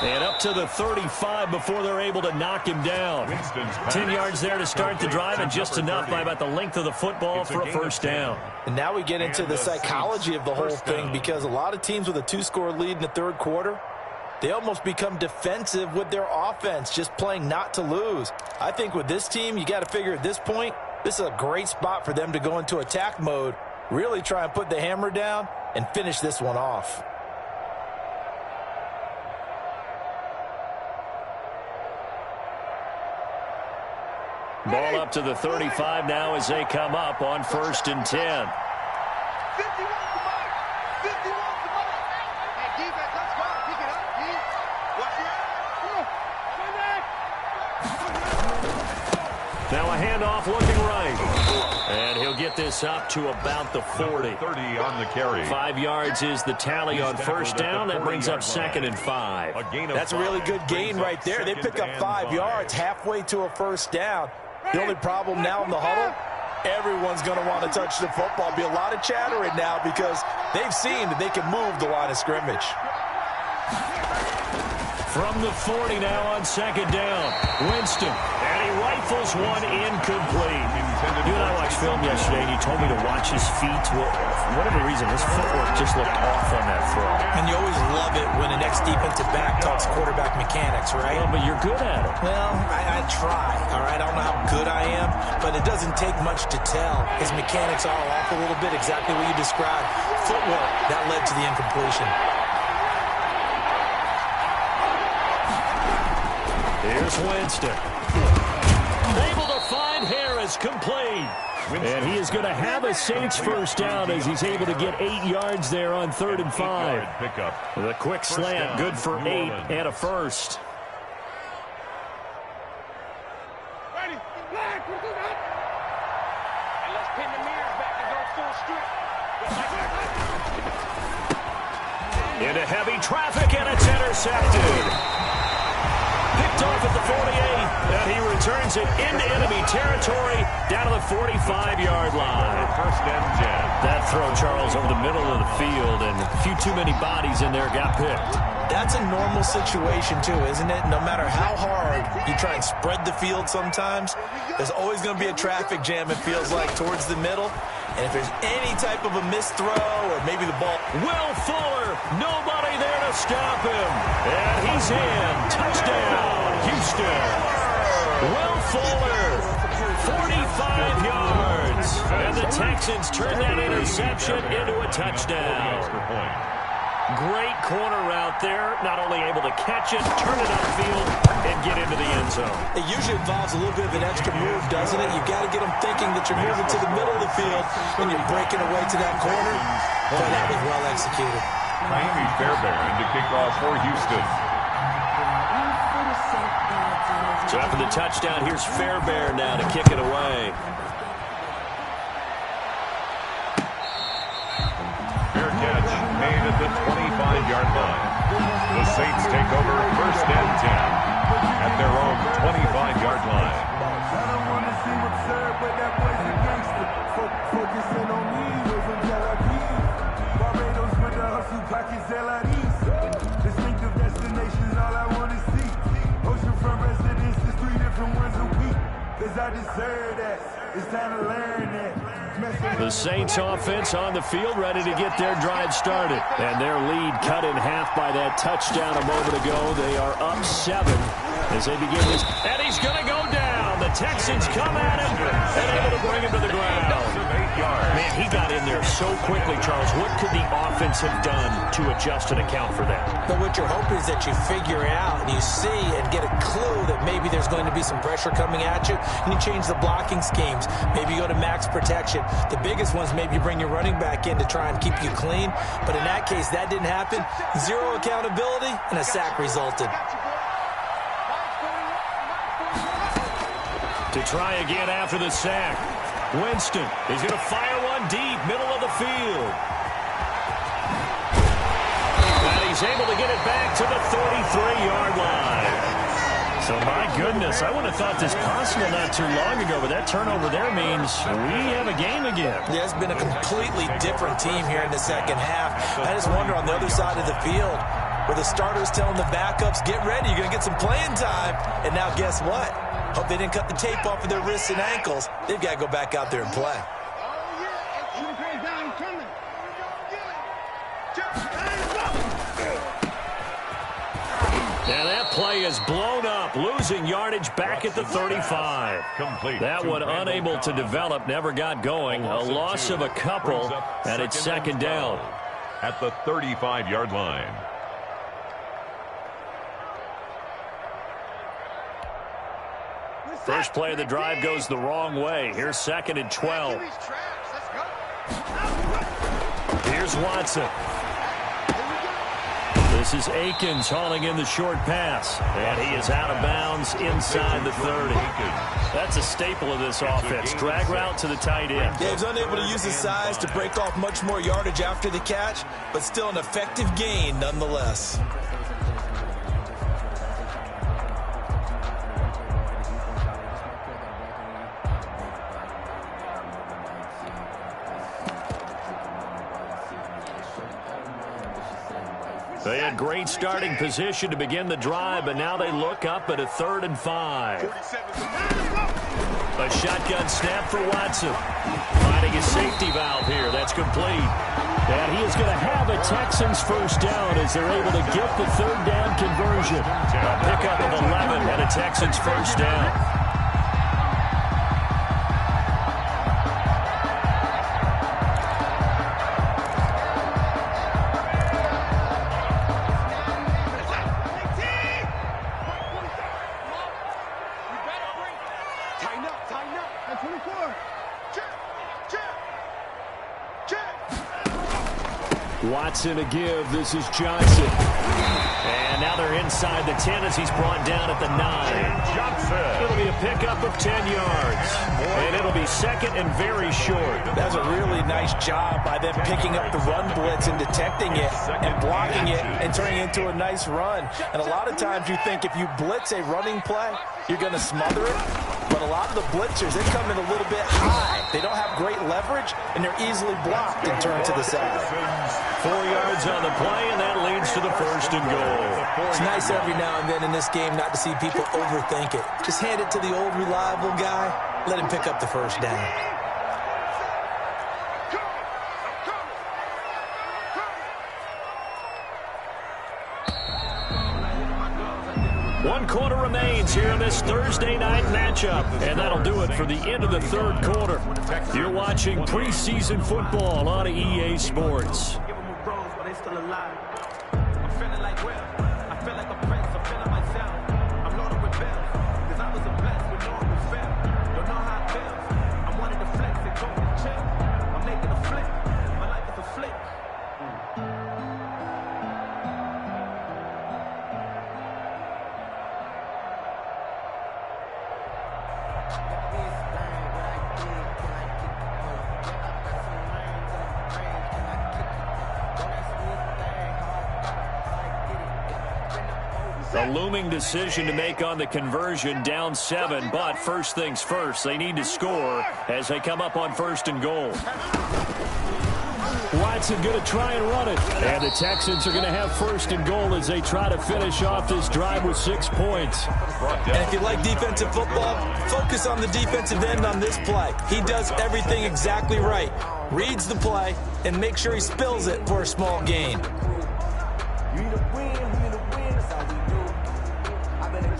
Speaker 1: And up to the 35 before they're able to knock him down. 10 yards there to start the drive, and just enough by about the length of the football for a first down.
Speaker 2: And now we get into the psychology of the whole thing, because a lot of teams with a 2-score lead in the third quarter, they almost become defensive with their offense, just playing not to lose. I think with this team, you got to figure at this point, this is a great spot for them to go into attack mode, really try and put the hammer down and finish this one off.
Speaker 1: Ball up to the 35 now as they come up on first and 10.
Speaker 4: 51 to mark. 51 to mark. Hey, defense, let's go. Pick it up, D. Watch it.
Speaker 1: Now a handoff looking right. And he'll get this up to about the 40.
Speaker 3: 30 on the carry.
Speaker 1: 5 yards is the tally on first down. That brings up second and 5.
Speaker 2: That's a really good gain right there. They pick up 5 yards halfway to a first down. The only problem now in the huddle, everyone's going to want to touch the football. Be a lot of chattering now because they've seen that they can move the line of scrimmage.
Speaker 1: From the 40 now on second down. Winston. And he rifles one incomplete. You and I watched film yesterday, and you told me to watch his feet. Well, for whatever reason, his footwork just looked off on that throw.
Speaker 2: And you always love it when an ex-defensive back talks quarterback mechanics, right?
Speaker 1: Well, but you're good at it.
Speaker 2: Well, I try, all right? I don't know how good I am, but it doesn't take much to tell. His mechanics are off a little bit, exactly what you described. Footwork, that led to the incompletion.
Speaker 1: Here's Winston. Able to find Harris, complete. And he is going to have a Saints first down as he's able to get 8 yards there on 3rd and 5. The quick slant, good for 8 and a first.
Speaker 4: Ready? Flag. And let's pin the mirrors back and go full strip.
Speaker 1: Into heavy traffic, and it's intercepted. Picked off at the 48, and he returns it into enemy territory down to the 45-yard line.
Speaker 3: First and 10.
Speaker 1: That throw, Charles, over the middle of the field, and a few too many bodies in there got picked.
Speaker 2: That's a normal situation, too, isn't it? No matter how hard you try and spread the field sometimes, there's always going to be a traffic jam, it feels like, towards the middle. And if there's any type of a missed throw or maybe the ball...
Speaker 1: Will Fuller, nobody there to stop him. And he's in. Touchdown, Houston. Will Fuller, 45 yards. And the Texans turn that interception into a touchdown. Great corner route there. Not only able to catch it, turn it upfield, and get into the end zone.
Speaker 2: It usually involves a little bit of an extra move, doesn't it? You've got to get them thinking that you're moving to the middle of the field when you're breaking away to that corner. But that was well executed.
Speaker 3: Miami Fairbairn to kick off for Houston.
Speaker 1: So after the touchdown, here's Fairbairn now to kick it away.
Speaker 3: Fair catch made at the 25-yard line. The Saints take over first and 10 at their own 25-yard line.
Speaker 5: I don't want to seem absurd, but that boy's a gangster. Focusing on me, we're from Tel Aviv. Barbados with the hustle, pockets LIDs. Distinctive destinations, all I want to see. Oceanfront residences, 3 different ones a week. Cause I deserve that. It's time to learn that.
Speaker 1: The Saints offense on the field, ready to get their drive started. And their lead cut in half by that touchdown a moment ago. They are up 7 as they begin this. And he's going to go down. The Texans come at him and able to bring him to the ground. Man, he got in there so quickly, Charles. What could the offense have done to adjust and account for that?
Speaker 2: But what you're hoping is that you figure out and you see and get a clue that maybe there's going to be some pressure coming at you, and you change the blocking schemes. Maybe you go to max protection. The biggest ones, maybe you bring your running back in to try and keep you clean. But in that case, that didn't happen. 0 accountability, and a sack resulted.
Speaker 1: To try again after the sack. Winston is going to fire one deep, middle of the field. And he's able to get it back to the 33-yard line. So, my goodness, I would have thought this possible not too long ago, but that turnover there means we have a game again.
Speaker 2: Yeah, it's been a completely different team here in the second half. I just wonder on the other side of the field, where the starters telling the backups, get ready, you're going to get some playing time. And now guess what? Hope they didn't cut the tape off of their wrists and ankles. They've got to go back out there and play.
Speaker 1: And that play is blown up, losing yardage back at the 35.
Speaker 3: Complete.
Speaker 1: That one unable to develop, never got going. A loss of a couple, and it's second down.
Speaker 3: At the 35-yard line.
Speaker 1: First play of the drive goes the wrong way. Here's 2nd and 12. Here's Watson. This is Akins hauling in the short pass. And he is out of bounds inside the 30. That's a staple of this offense. Drag route to the tight end.
Speaker 2: Yeah, he's unable to use his size to break off much more yardage after the catch, but still an effective gain nonetheless.
Speaker 1: They had great starting position to begin the drive, but now they look up at a 3rd and 5. A shotgun snap for Watson. Finding a safety valve here. That's complete. And he is going to have a Texans first down as they're able to get the 3rd down conversion. A pickup of 11 and a Texans first down. Watson to give. This is Johnson. And now they're inside the 10 as he's brought down at the 9.
Speaker 3: Johnson.
Speaker 1: It'll be a pickup of 10 yards. And it'll be 2nd and very short.
Speaker 2: That's a really nice job by them picking up the run blitz and detecting it and blocking it and turning it into a nice run. And a lot of times you think if you blitz a running play, you're going to smother it. But a lot of the blitzers, they come in a little bit high. They don't have great leverage, and they're easily blocked and turned to the side.
Speaker 1: 4 yards on the play, and that leads to the 1st and goal.
Speaker 2: It's nice every now and then in this game not to see people overthink it. Just hand it to the old reliable guy. Let him pick up the first down.
Speaker 1: One quarter remains here in this Thursday night matchup, and that'll do it for the end of the 3rd quarter. You're watching preseason football on EA Sports. A looming decision to make on the conversion, down 7, but first things first, they need to score as they come up on 1st and goal. Watson going to try and run it, and the Texans are going to have 1st and goal as they try to finish off this drive with 6 points.
Speaker 2: And if you like defensive football, focus on the defensive end on this play. He does everything exactly right. Reads the play and makes sure he spills it for a small gain.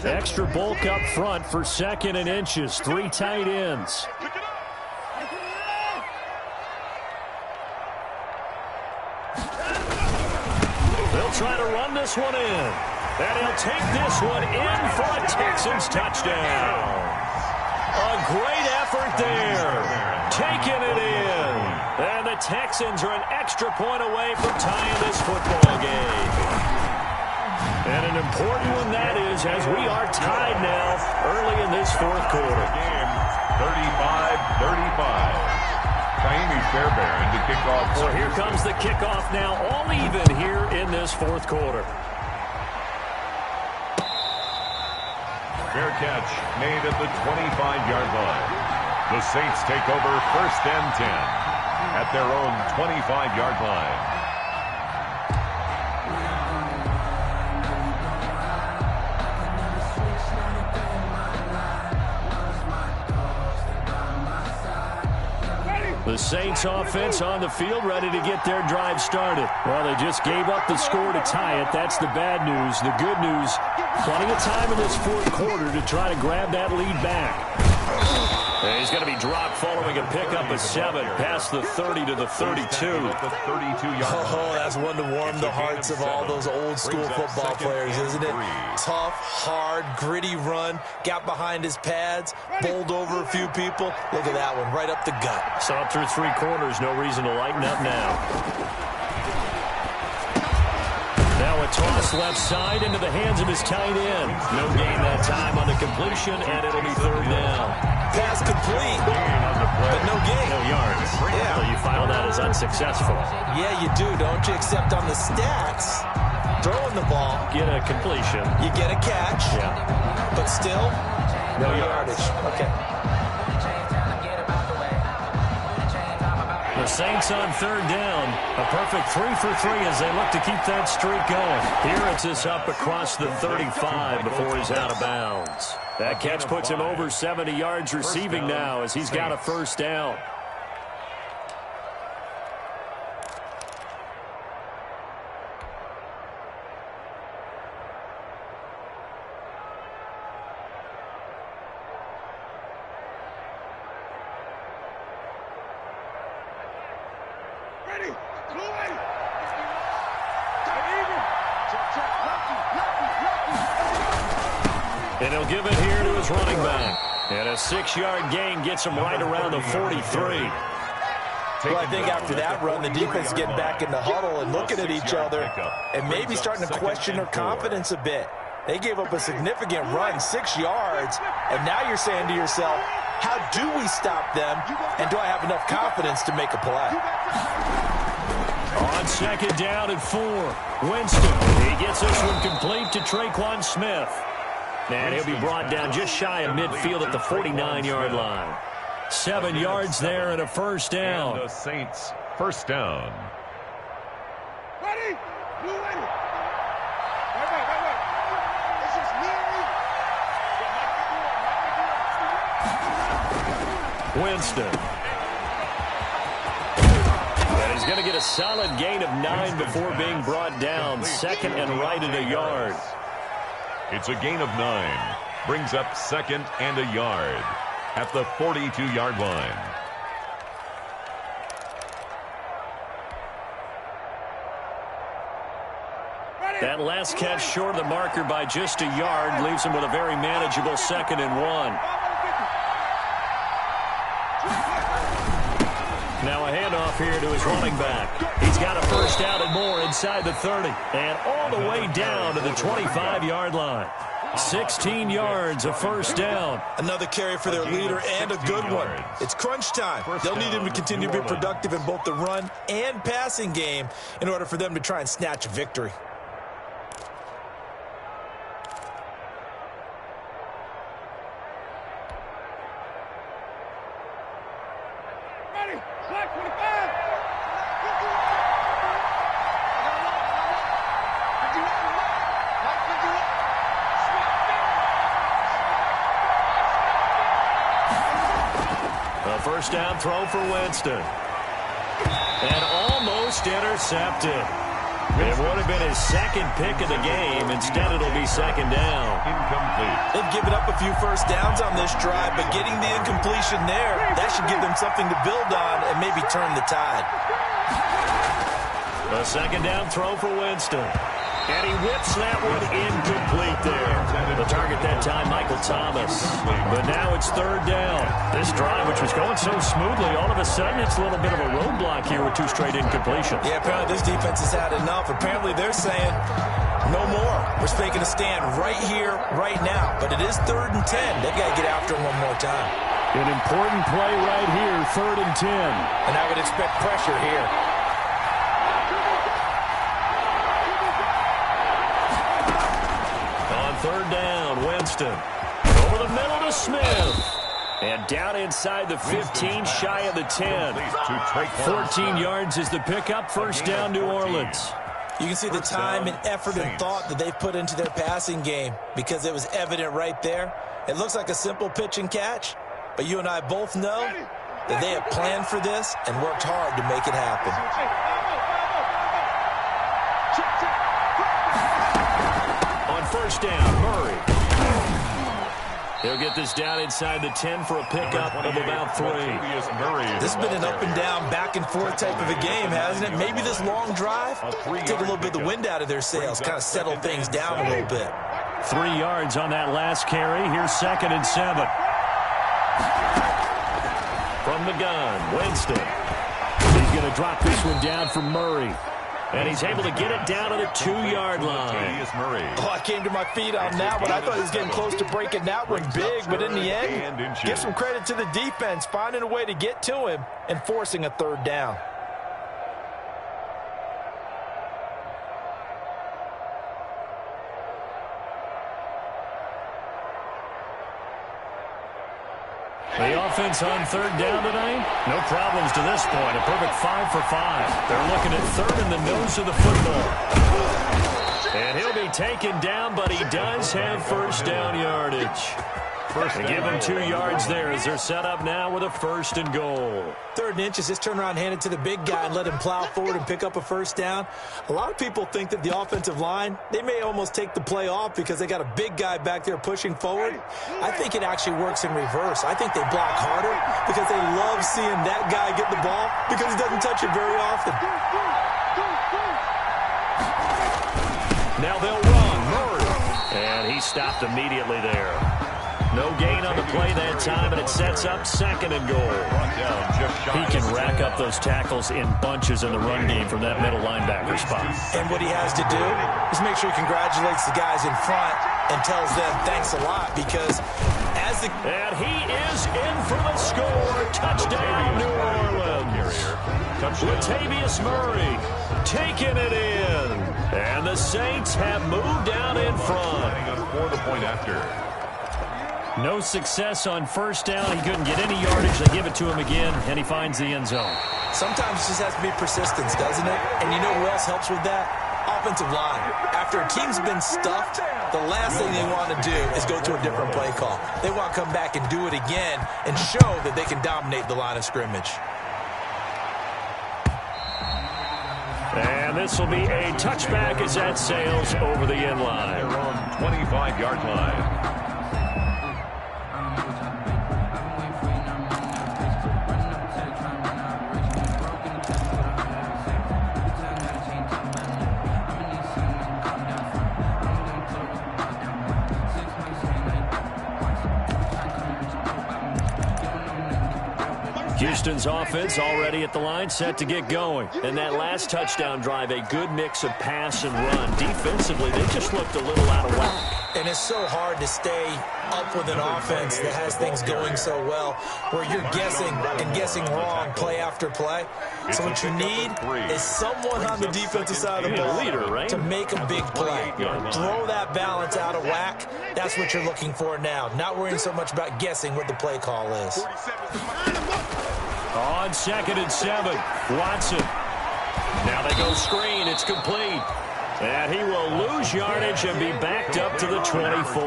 Speaker 1: Extra bulk up front for 2nd and inches. 3 tight ends. They'll try to run this one in. And he'll take this one in for a Texans touchdown. A great effort there. Taking it in. And the Texans are an extra point away from tying this football game. And an important one that is, as we are tied now early in this 4th quarter.
Speaker 3: Game 35-35. Kaimi Fairbairn to kick off.
Speaker 1: So here comes the kickoff now, all even here in this 4th quarter.
Speaker 3: Fair catch made at the 25-yard line. The Saints take over 1st and 10 at their own 25-yard line.
Speaker 1: The Saints offense on the field, ready to get their drive started. Well, they just gave up the score to tie it. That's the bad news. The good news, plenty of time in this 4th quarter to try to grab that lead back. And he's going to be dropped following a pickup of 7 past the 30 to the 32.
Speaker 2: Oh, that's one to warm the hearts of all those old school football players, isn't it? Tough, hard, gritty run, got behind his pads, bowled over a few people. Look at that one, right up the gut.
Speaker 1: Saw through 3 quarters, no reason to lighten up now. Now a toss left side into the hands of his tight end. No gain that time on the completion, and it'll be 3rd down.
Speaker 2: Pass complete, but no gain.
Speaker 1: No yards.
Speaker 2: Yeah.
Speaker 1: So you file that as unsuccessful.
Speaker 2: Yeah, you do, don't you? Except on the stats, throwing the ball,
Speaker 1: Get a completion.
Speaker 2: you get a catch,
Speaker 1: Yeah.
Speaker 2: but still, no yardage. Okay.
Speaker 1: The Saints on third down. A perfect 3 for 3 as they look to keep that streak going. Here it's us up across the 35 before he's out of bounds. That catch puts him over 70 yards receiving now as he's got a first down. And he'll give it here to his running back. And a 6-yard gain gets him right around the 43.
Speaker 2: Well, I think after that run, the defense is getting back in the huddle and looking at each other and maybe starting to question their confidence a bit. They gave up a significant run, 6 yards, and now you're saying to yourself, how do we stop them, and do I have enough confidence to make a play?
Speaker 1: On second down and 4, Winston. He gets this one complete to Traquan Smith. And he'll be brought down just shy of midfield at the 49-yard line. 7 yards there and a first down.
Speaker 3: And the Saints first down.
Speaker 4: Ready? You ready? Wait. This is me and you.
Speaker 1: Winston. And he's going to get a solid gain of 9 before being brought down. Second and right at a yard.
Speaker 3: It's a gain of 9. Brings up second and a yard at the 42-yard line.
Speaker 1: That last catch short of the marker by just a yard leaves him with a very manageable second and 1. Now a handoff here to his running back. He's got a first down and more inside the 30. And all the way down to the 25-yard line. 16 yards, a first down.
Speaker 2: Another carry for their leader and a good one. It's crunch time. They'll need him to continue to be productive in both the run and passing game in order for them to try and snatch a victory.
Speaker 1: First down throw for Winston. And almost intercepted. It would have been his second pick of the game. Instead, it'll be second down.
Speaker 3: Incomplete.
Speaker 2: They've given up a few first downs on this drive, but getting the incompletion there, that should give them something to build on and maybe turn the tide.
Speaker 1: A second down throw for Winston. And he whips that one incomplete there. The target that time, Michael Thomas. But now it's third down. This drive, which was going so smoothly, all of a sudden it's a little bit of a roadblock here with 2 straight incompletions.
Speaker 2: Yeah, apparently this defense has had enough. Apparently they're saying, no more. We're making a stand right here, right now. But it is third and 10. They've got to get after him one more time.
Speaker 1: An important play right here, third and 10.
Speaker 2: And I would expect pressure here.
Speaker 1: Third down, Winston. Over the middle to Smith. And down inside the 15, shy of the 10. 14 yards is the pickup. First down, New Orleans.
Speaker 2: You can see the time and effort and thought that they've put into their passing game because it was evident right there. It looks like a simple pitch and catch, but you and I both know that they have planned for this and worked hard to make it happen.
Speaker 1: First down, Murray. He'll get this down inside the 10 for a pickup of about 3.
Speaker 2: This has been an up and down, back and forth type of a game, hasn't it? Maybe this long drive, take a little bit of the wind out of their sails, kind of settle things down a little bit.
Speaker 1: 3 yards on that last carry. Here's second and 7. From the gun, Winston. He's going to drop this one down for Murray. And he's able to get it down to the 2-yard line.
Speaker 2: Oh, I came to my feet on that one. I thought he was getting close to breaking that one big, but in the end, give some credit to the defense, finding a way to get to him and forcing a third down.
Speaker 1: The offense on third down tonight? No problems to this point. A perfect 5 for 5. They're looking at third in the nose of the football. And he'll be taken down, but he does have first down yardage. They give him 2 yards there as they're set up now with a 1st and goal.
Speaker 2: 3rd and inches, just turn around, hand it to the big guy, and let him plow forward and pick up a 1st down. A lot of people think that the offensive line, they may almost take the play off because they got a big guy back there pushing forward. I think it actually works in reverse. I think they block harder because they love seeing that guy get the ball because he doesn't touch it very often.
Speaker 1: Now they'll run. Murray. And he stopped immediately there. No gain on the play that time, and it sets up 2nd and goal. He can rack up those tackles in bunches in the run game from that middle linebacker spot.
Speaker 2: And what he has to do is make sure he congratulates the guys in front and tells them thanks a lot because as the...
Speaker 1: And he is in for the score. Touchdown, New Orleans. Latavius Murray taking it in. And the Saints have moved out in front.
Speaker 3: For the point after.
Speaker 1: No success on 1st down. He couldn't get any yardage. They give it to him again, and he finds the end zone.
Speaker 2: Sometimes it just has to be persistence, doesn't it? And you know who else helps with that? Offensive line. After a team's been stuffed, the last thing they want to do is go to a different play call. They want to come back and do it again and show that they can dominate the line of scrimmage.
Speaker 1: And this will be a touchback as that sails over the end line.
Speaker 3: They're on 25-yard line.
Speaker 1: Houston's offense already at the line, set to get going. And that last touchdown drive, a good mix of pass and run. Defensively, they just looked a little out of whack.
Speaker 2: And it's so hard to stay up with an offense that has things going so well, where you're guessing and guessing wrong play after play. So what you need is someone on the defensive side of the ball to make a big play. Throw that balance out of whack. That's what you're looking for now. Not worrying so much about guessing what the play call is.
Speaker 1: On 2nd and 7, Watson. Now they go screen. It's complete. And he will lose yardage and be backed up to the 24.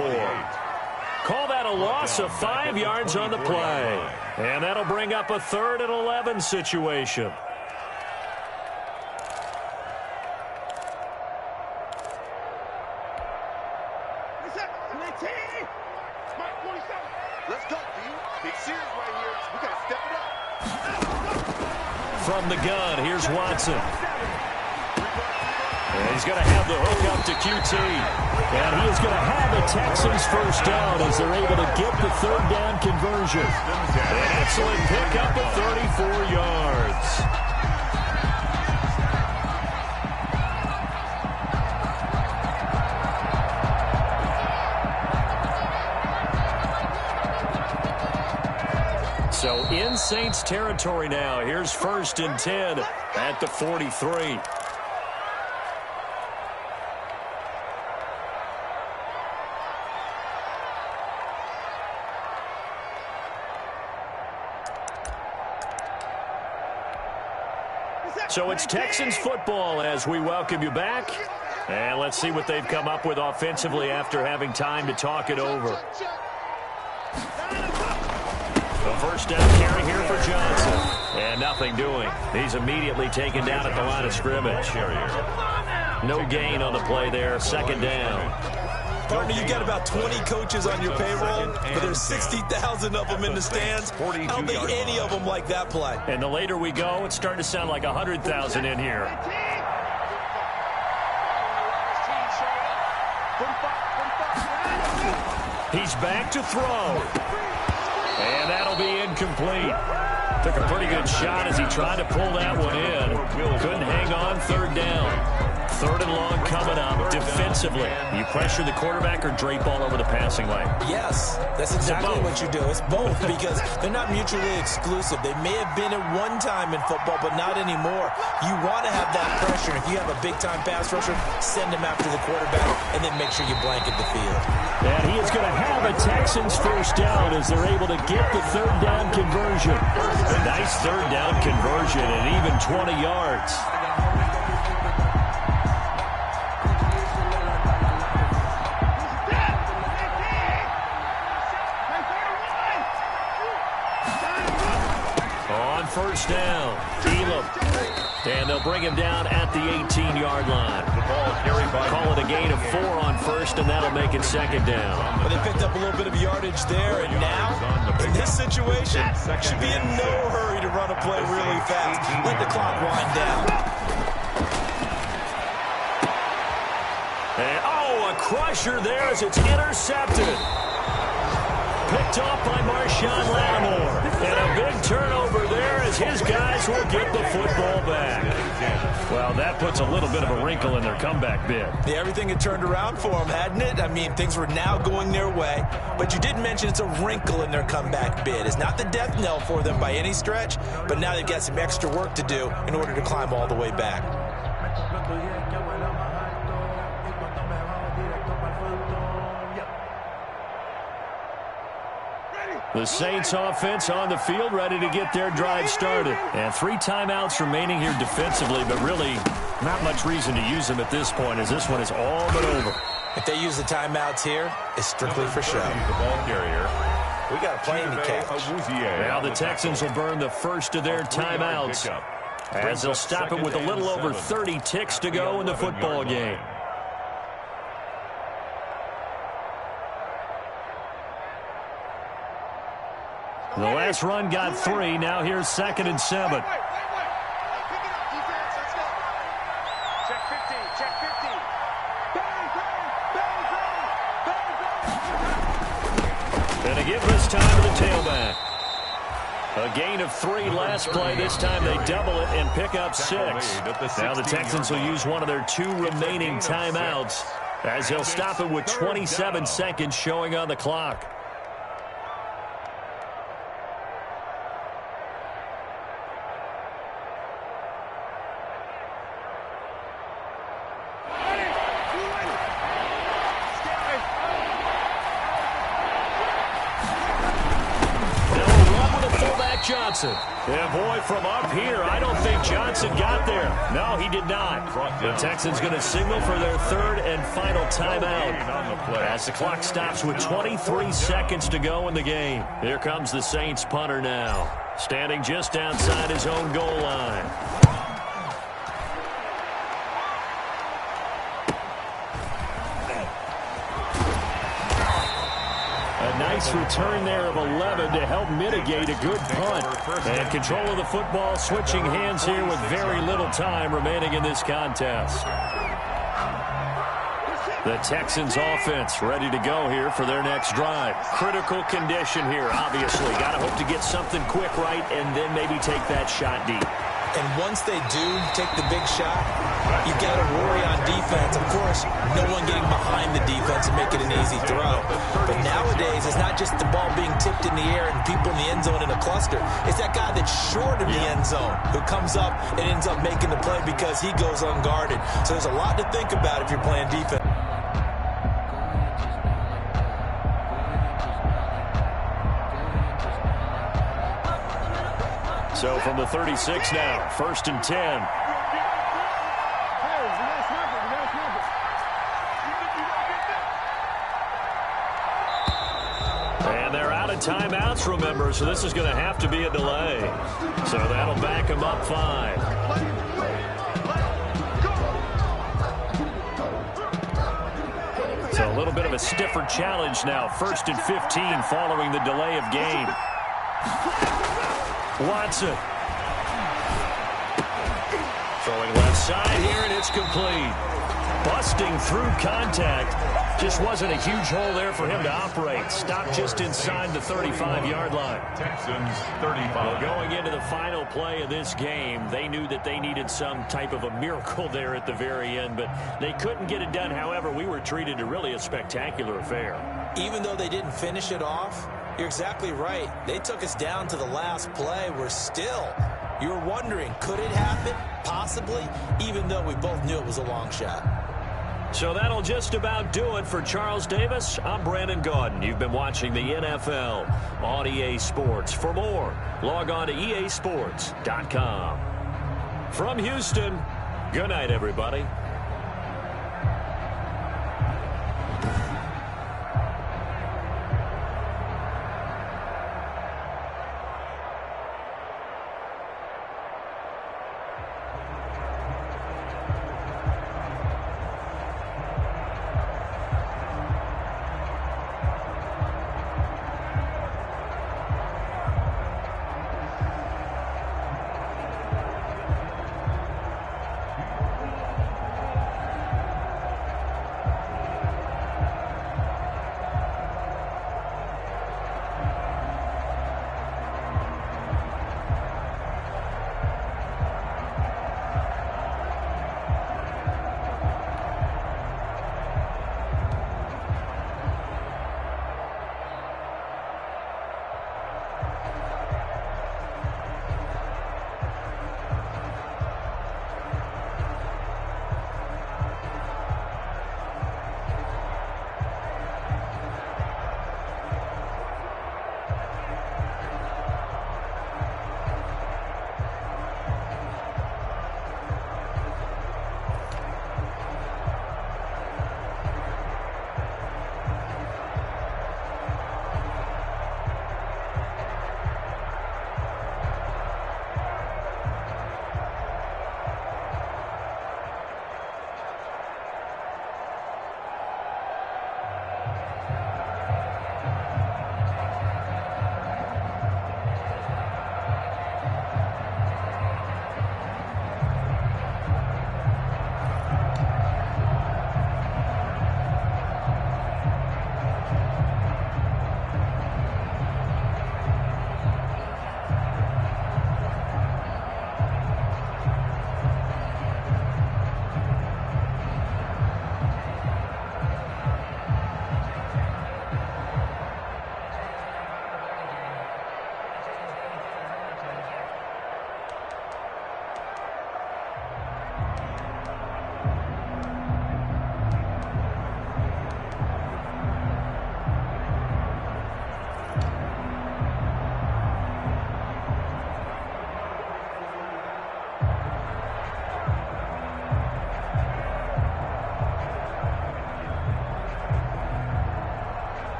Speaker 1: Call that a loss of 5 yards on the play. And that'll bring up a 3rd and 11 situation.
Speaker 4: Let's go, D. Big series right here. We got to step it up.
Speaker 1: From the gun, here's Watson. And he's going to have the hook up to QT. And he is going to have the Texans first down as they're able to get the 3rd down conversion. An excellent pickup of 34 yards. So in Saints territory now. Here's 1st and 10 at the 43. So it's Texans football as we welcome you back. And let's see what they've come up with offensively after having time to talk it over. The 1st down carry here for Johnson. And nothing doing. He's immediately taken down at the line of scrimmage. No gain on the play there. 2nd down.
Speaker 2: Partner, you got about 20 coaches on your payroll, but there's 60,000 of them in the stands. I don't think any of them like that play.
Speaker 1: And the later we go, it's starting to sound like 100,000 in here. He's back to throw. And that'll be incomplete. Took a pretty good shot as he tried to pull that one in. Couldn't hang on 3rd down. 3rd and long coming up. Defensively, you pressure the quarterback or drape all over the passing lane?
Speaker 2: Yes, that's exactly what you do. It's both because they're not mutually exclusive. They may have been at one time in football, but not anymore. You want to have that pressure. If you have a big-time pass rusher, send him after the quarterback, and then make sure you blanket the field.
Speaker 1: And he is going to have a Texans first down as they're able to get the 3rd down conversion. A nice 3rd down conversion and even 20 yards. On first down, Elam. And they'll bring him down at the 18-yard line.
Speaker 3: The ball carried by
Speaker 1: Call it a gain of 4 on first, and that'll make it 2nd down.
Speaker 2: Well, they picked up a little bit of yardage there, and now, in this situation, should be in no hurry to run a play really fast. Let the clock wind down.
Speaker 1: And, a crusher there as it's intercepted. Picked off by Marshawn Lattimore. And a big turnover there as his guys will get the football back. Well, that puts a little bit of a wrinkle in their comeback bid.
Speaker 2: Yeah, everything had turned around for them, hadn't it? I mean, things were now going their way. But you did mention it's a wrinkle in their comeback bid. It's not the death knell for them by any stretch, but now they've got some extra work to do in order to climb all the way back.
Speaker 1: The Saints offense on the field, ready to get their drive started. And 3 timeouts remaining here defensively, but really not much reason to use them at this point as this one is all but over.
Speaker 2: If they use the timeouts here, it's strictly for show.
Speaker 3: the ball carrier.
Speaker 2: We got a plane to catch.
Speaker 1: Now the Texans will burn the first of their timeouts as they'll stop it with a little over 30 ticks to go in the football game. The last run got 3. Now here's 2nd and 7.
Speaker 4: Pick it up, defense. Let's go. Check 15. Check 15.
Speaker 1: And a give this time to the tailback. A gain of 3 last play. This time they double it and pick up 6. Now the Texans will use one of their 2 remaining timeouts as they'll stop it with 27 seconds showing on the clock. Johnson. Yeah, boy, from up here, I don't think Johnson got there. No, he did not. The Texans going to signal for their 3rd and final timeout as the clock stops with 23 seconds to go in the game. Here comes the Saints punter now, standing just outside his own goal line. Nice return there of 11 to help mitigate a good punt. And control of the football, switching hands here with very little time remaining in this contest. The Texans offense ready to go here for their next drive. Critical condition here, obviously. Got to hope to get something quick right and then maybe take that shot deep.
Speaker 2: And once they do take the big shot, you've got to worry on defense. Of course, no one getting behind the defense and making an easy throw. But nowadays, it's not just the ball being tipped in the air and people in the end zone in a cluster. It's that guy that's short of the end zone who comes up and ends up making the play because he goes unguarded. So there's a lot to think about if you're playing defense.
Speaker 1: So from the 36 now, 1st and 10. And they're out of timeouts, remember, so this is going to have to be a delay. So that'll back them up 5. So a little bit of a stiffer challenge now. 1st and 15 following the delay of game. Watson. Throwing left side here, and it's complete. busting through contact. Just wasn't a huge hole there for him to operate. Stopped just inside the 35-yard line.
Speaker 3: Texans 35.
Speaker 1: Well, going into the final play of this game, they knew that they needed some type of a miracle there at the very end, but they couldn't get it done. However, we were treated to really a spectacular affair.
Speaker 2: Even though they didn't finish it off, you're exactly right. They took us down to the last play. You're wondering, could it happen? Possibly, even though we both knew it was a long shot.
Speaker 1: So that'll just about do it for Charles Davis. I'm Brandon Gaudin. You've been watching the NFL on EA Sports. For more, log on to easports.com. From Houston, good night, everybody.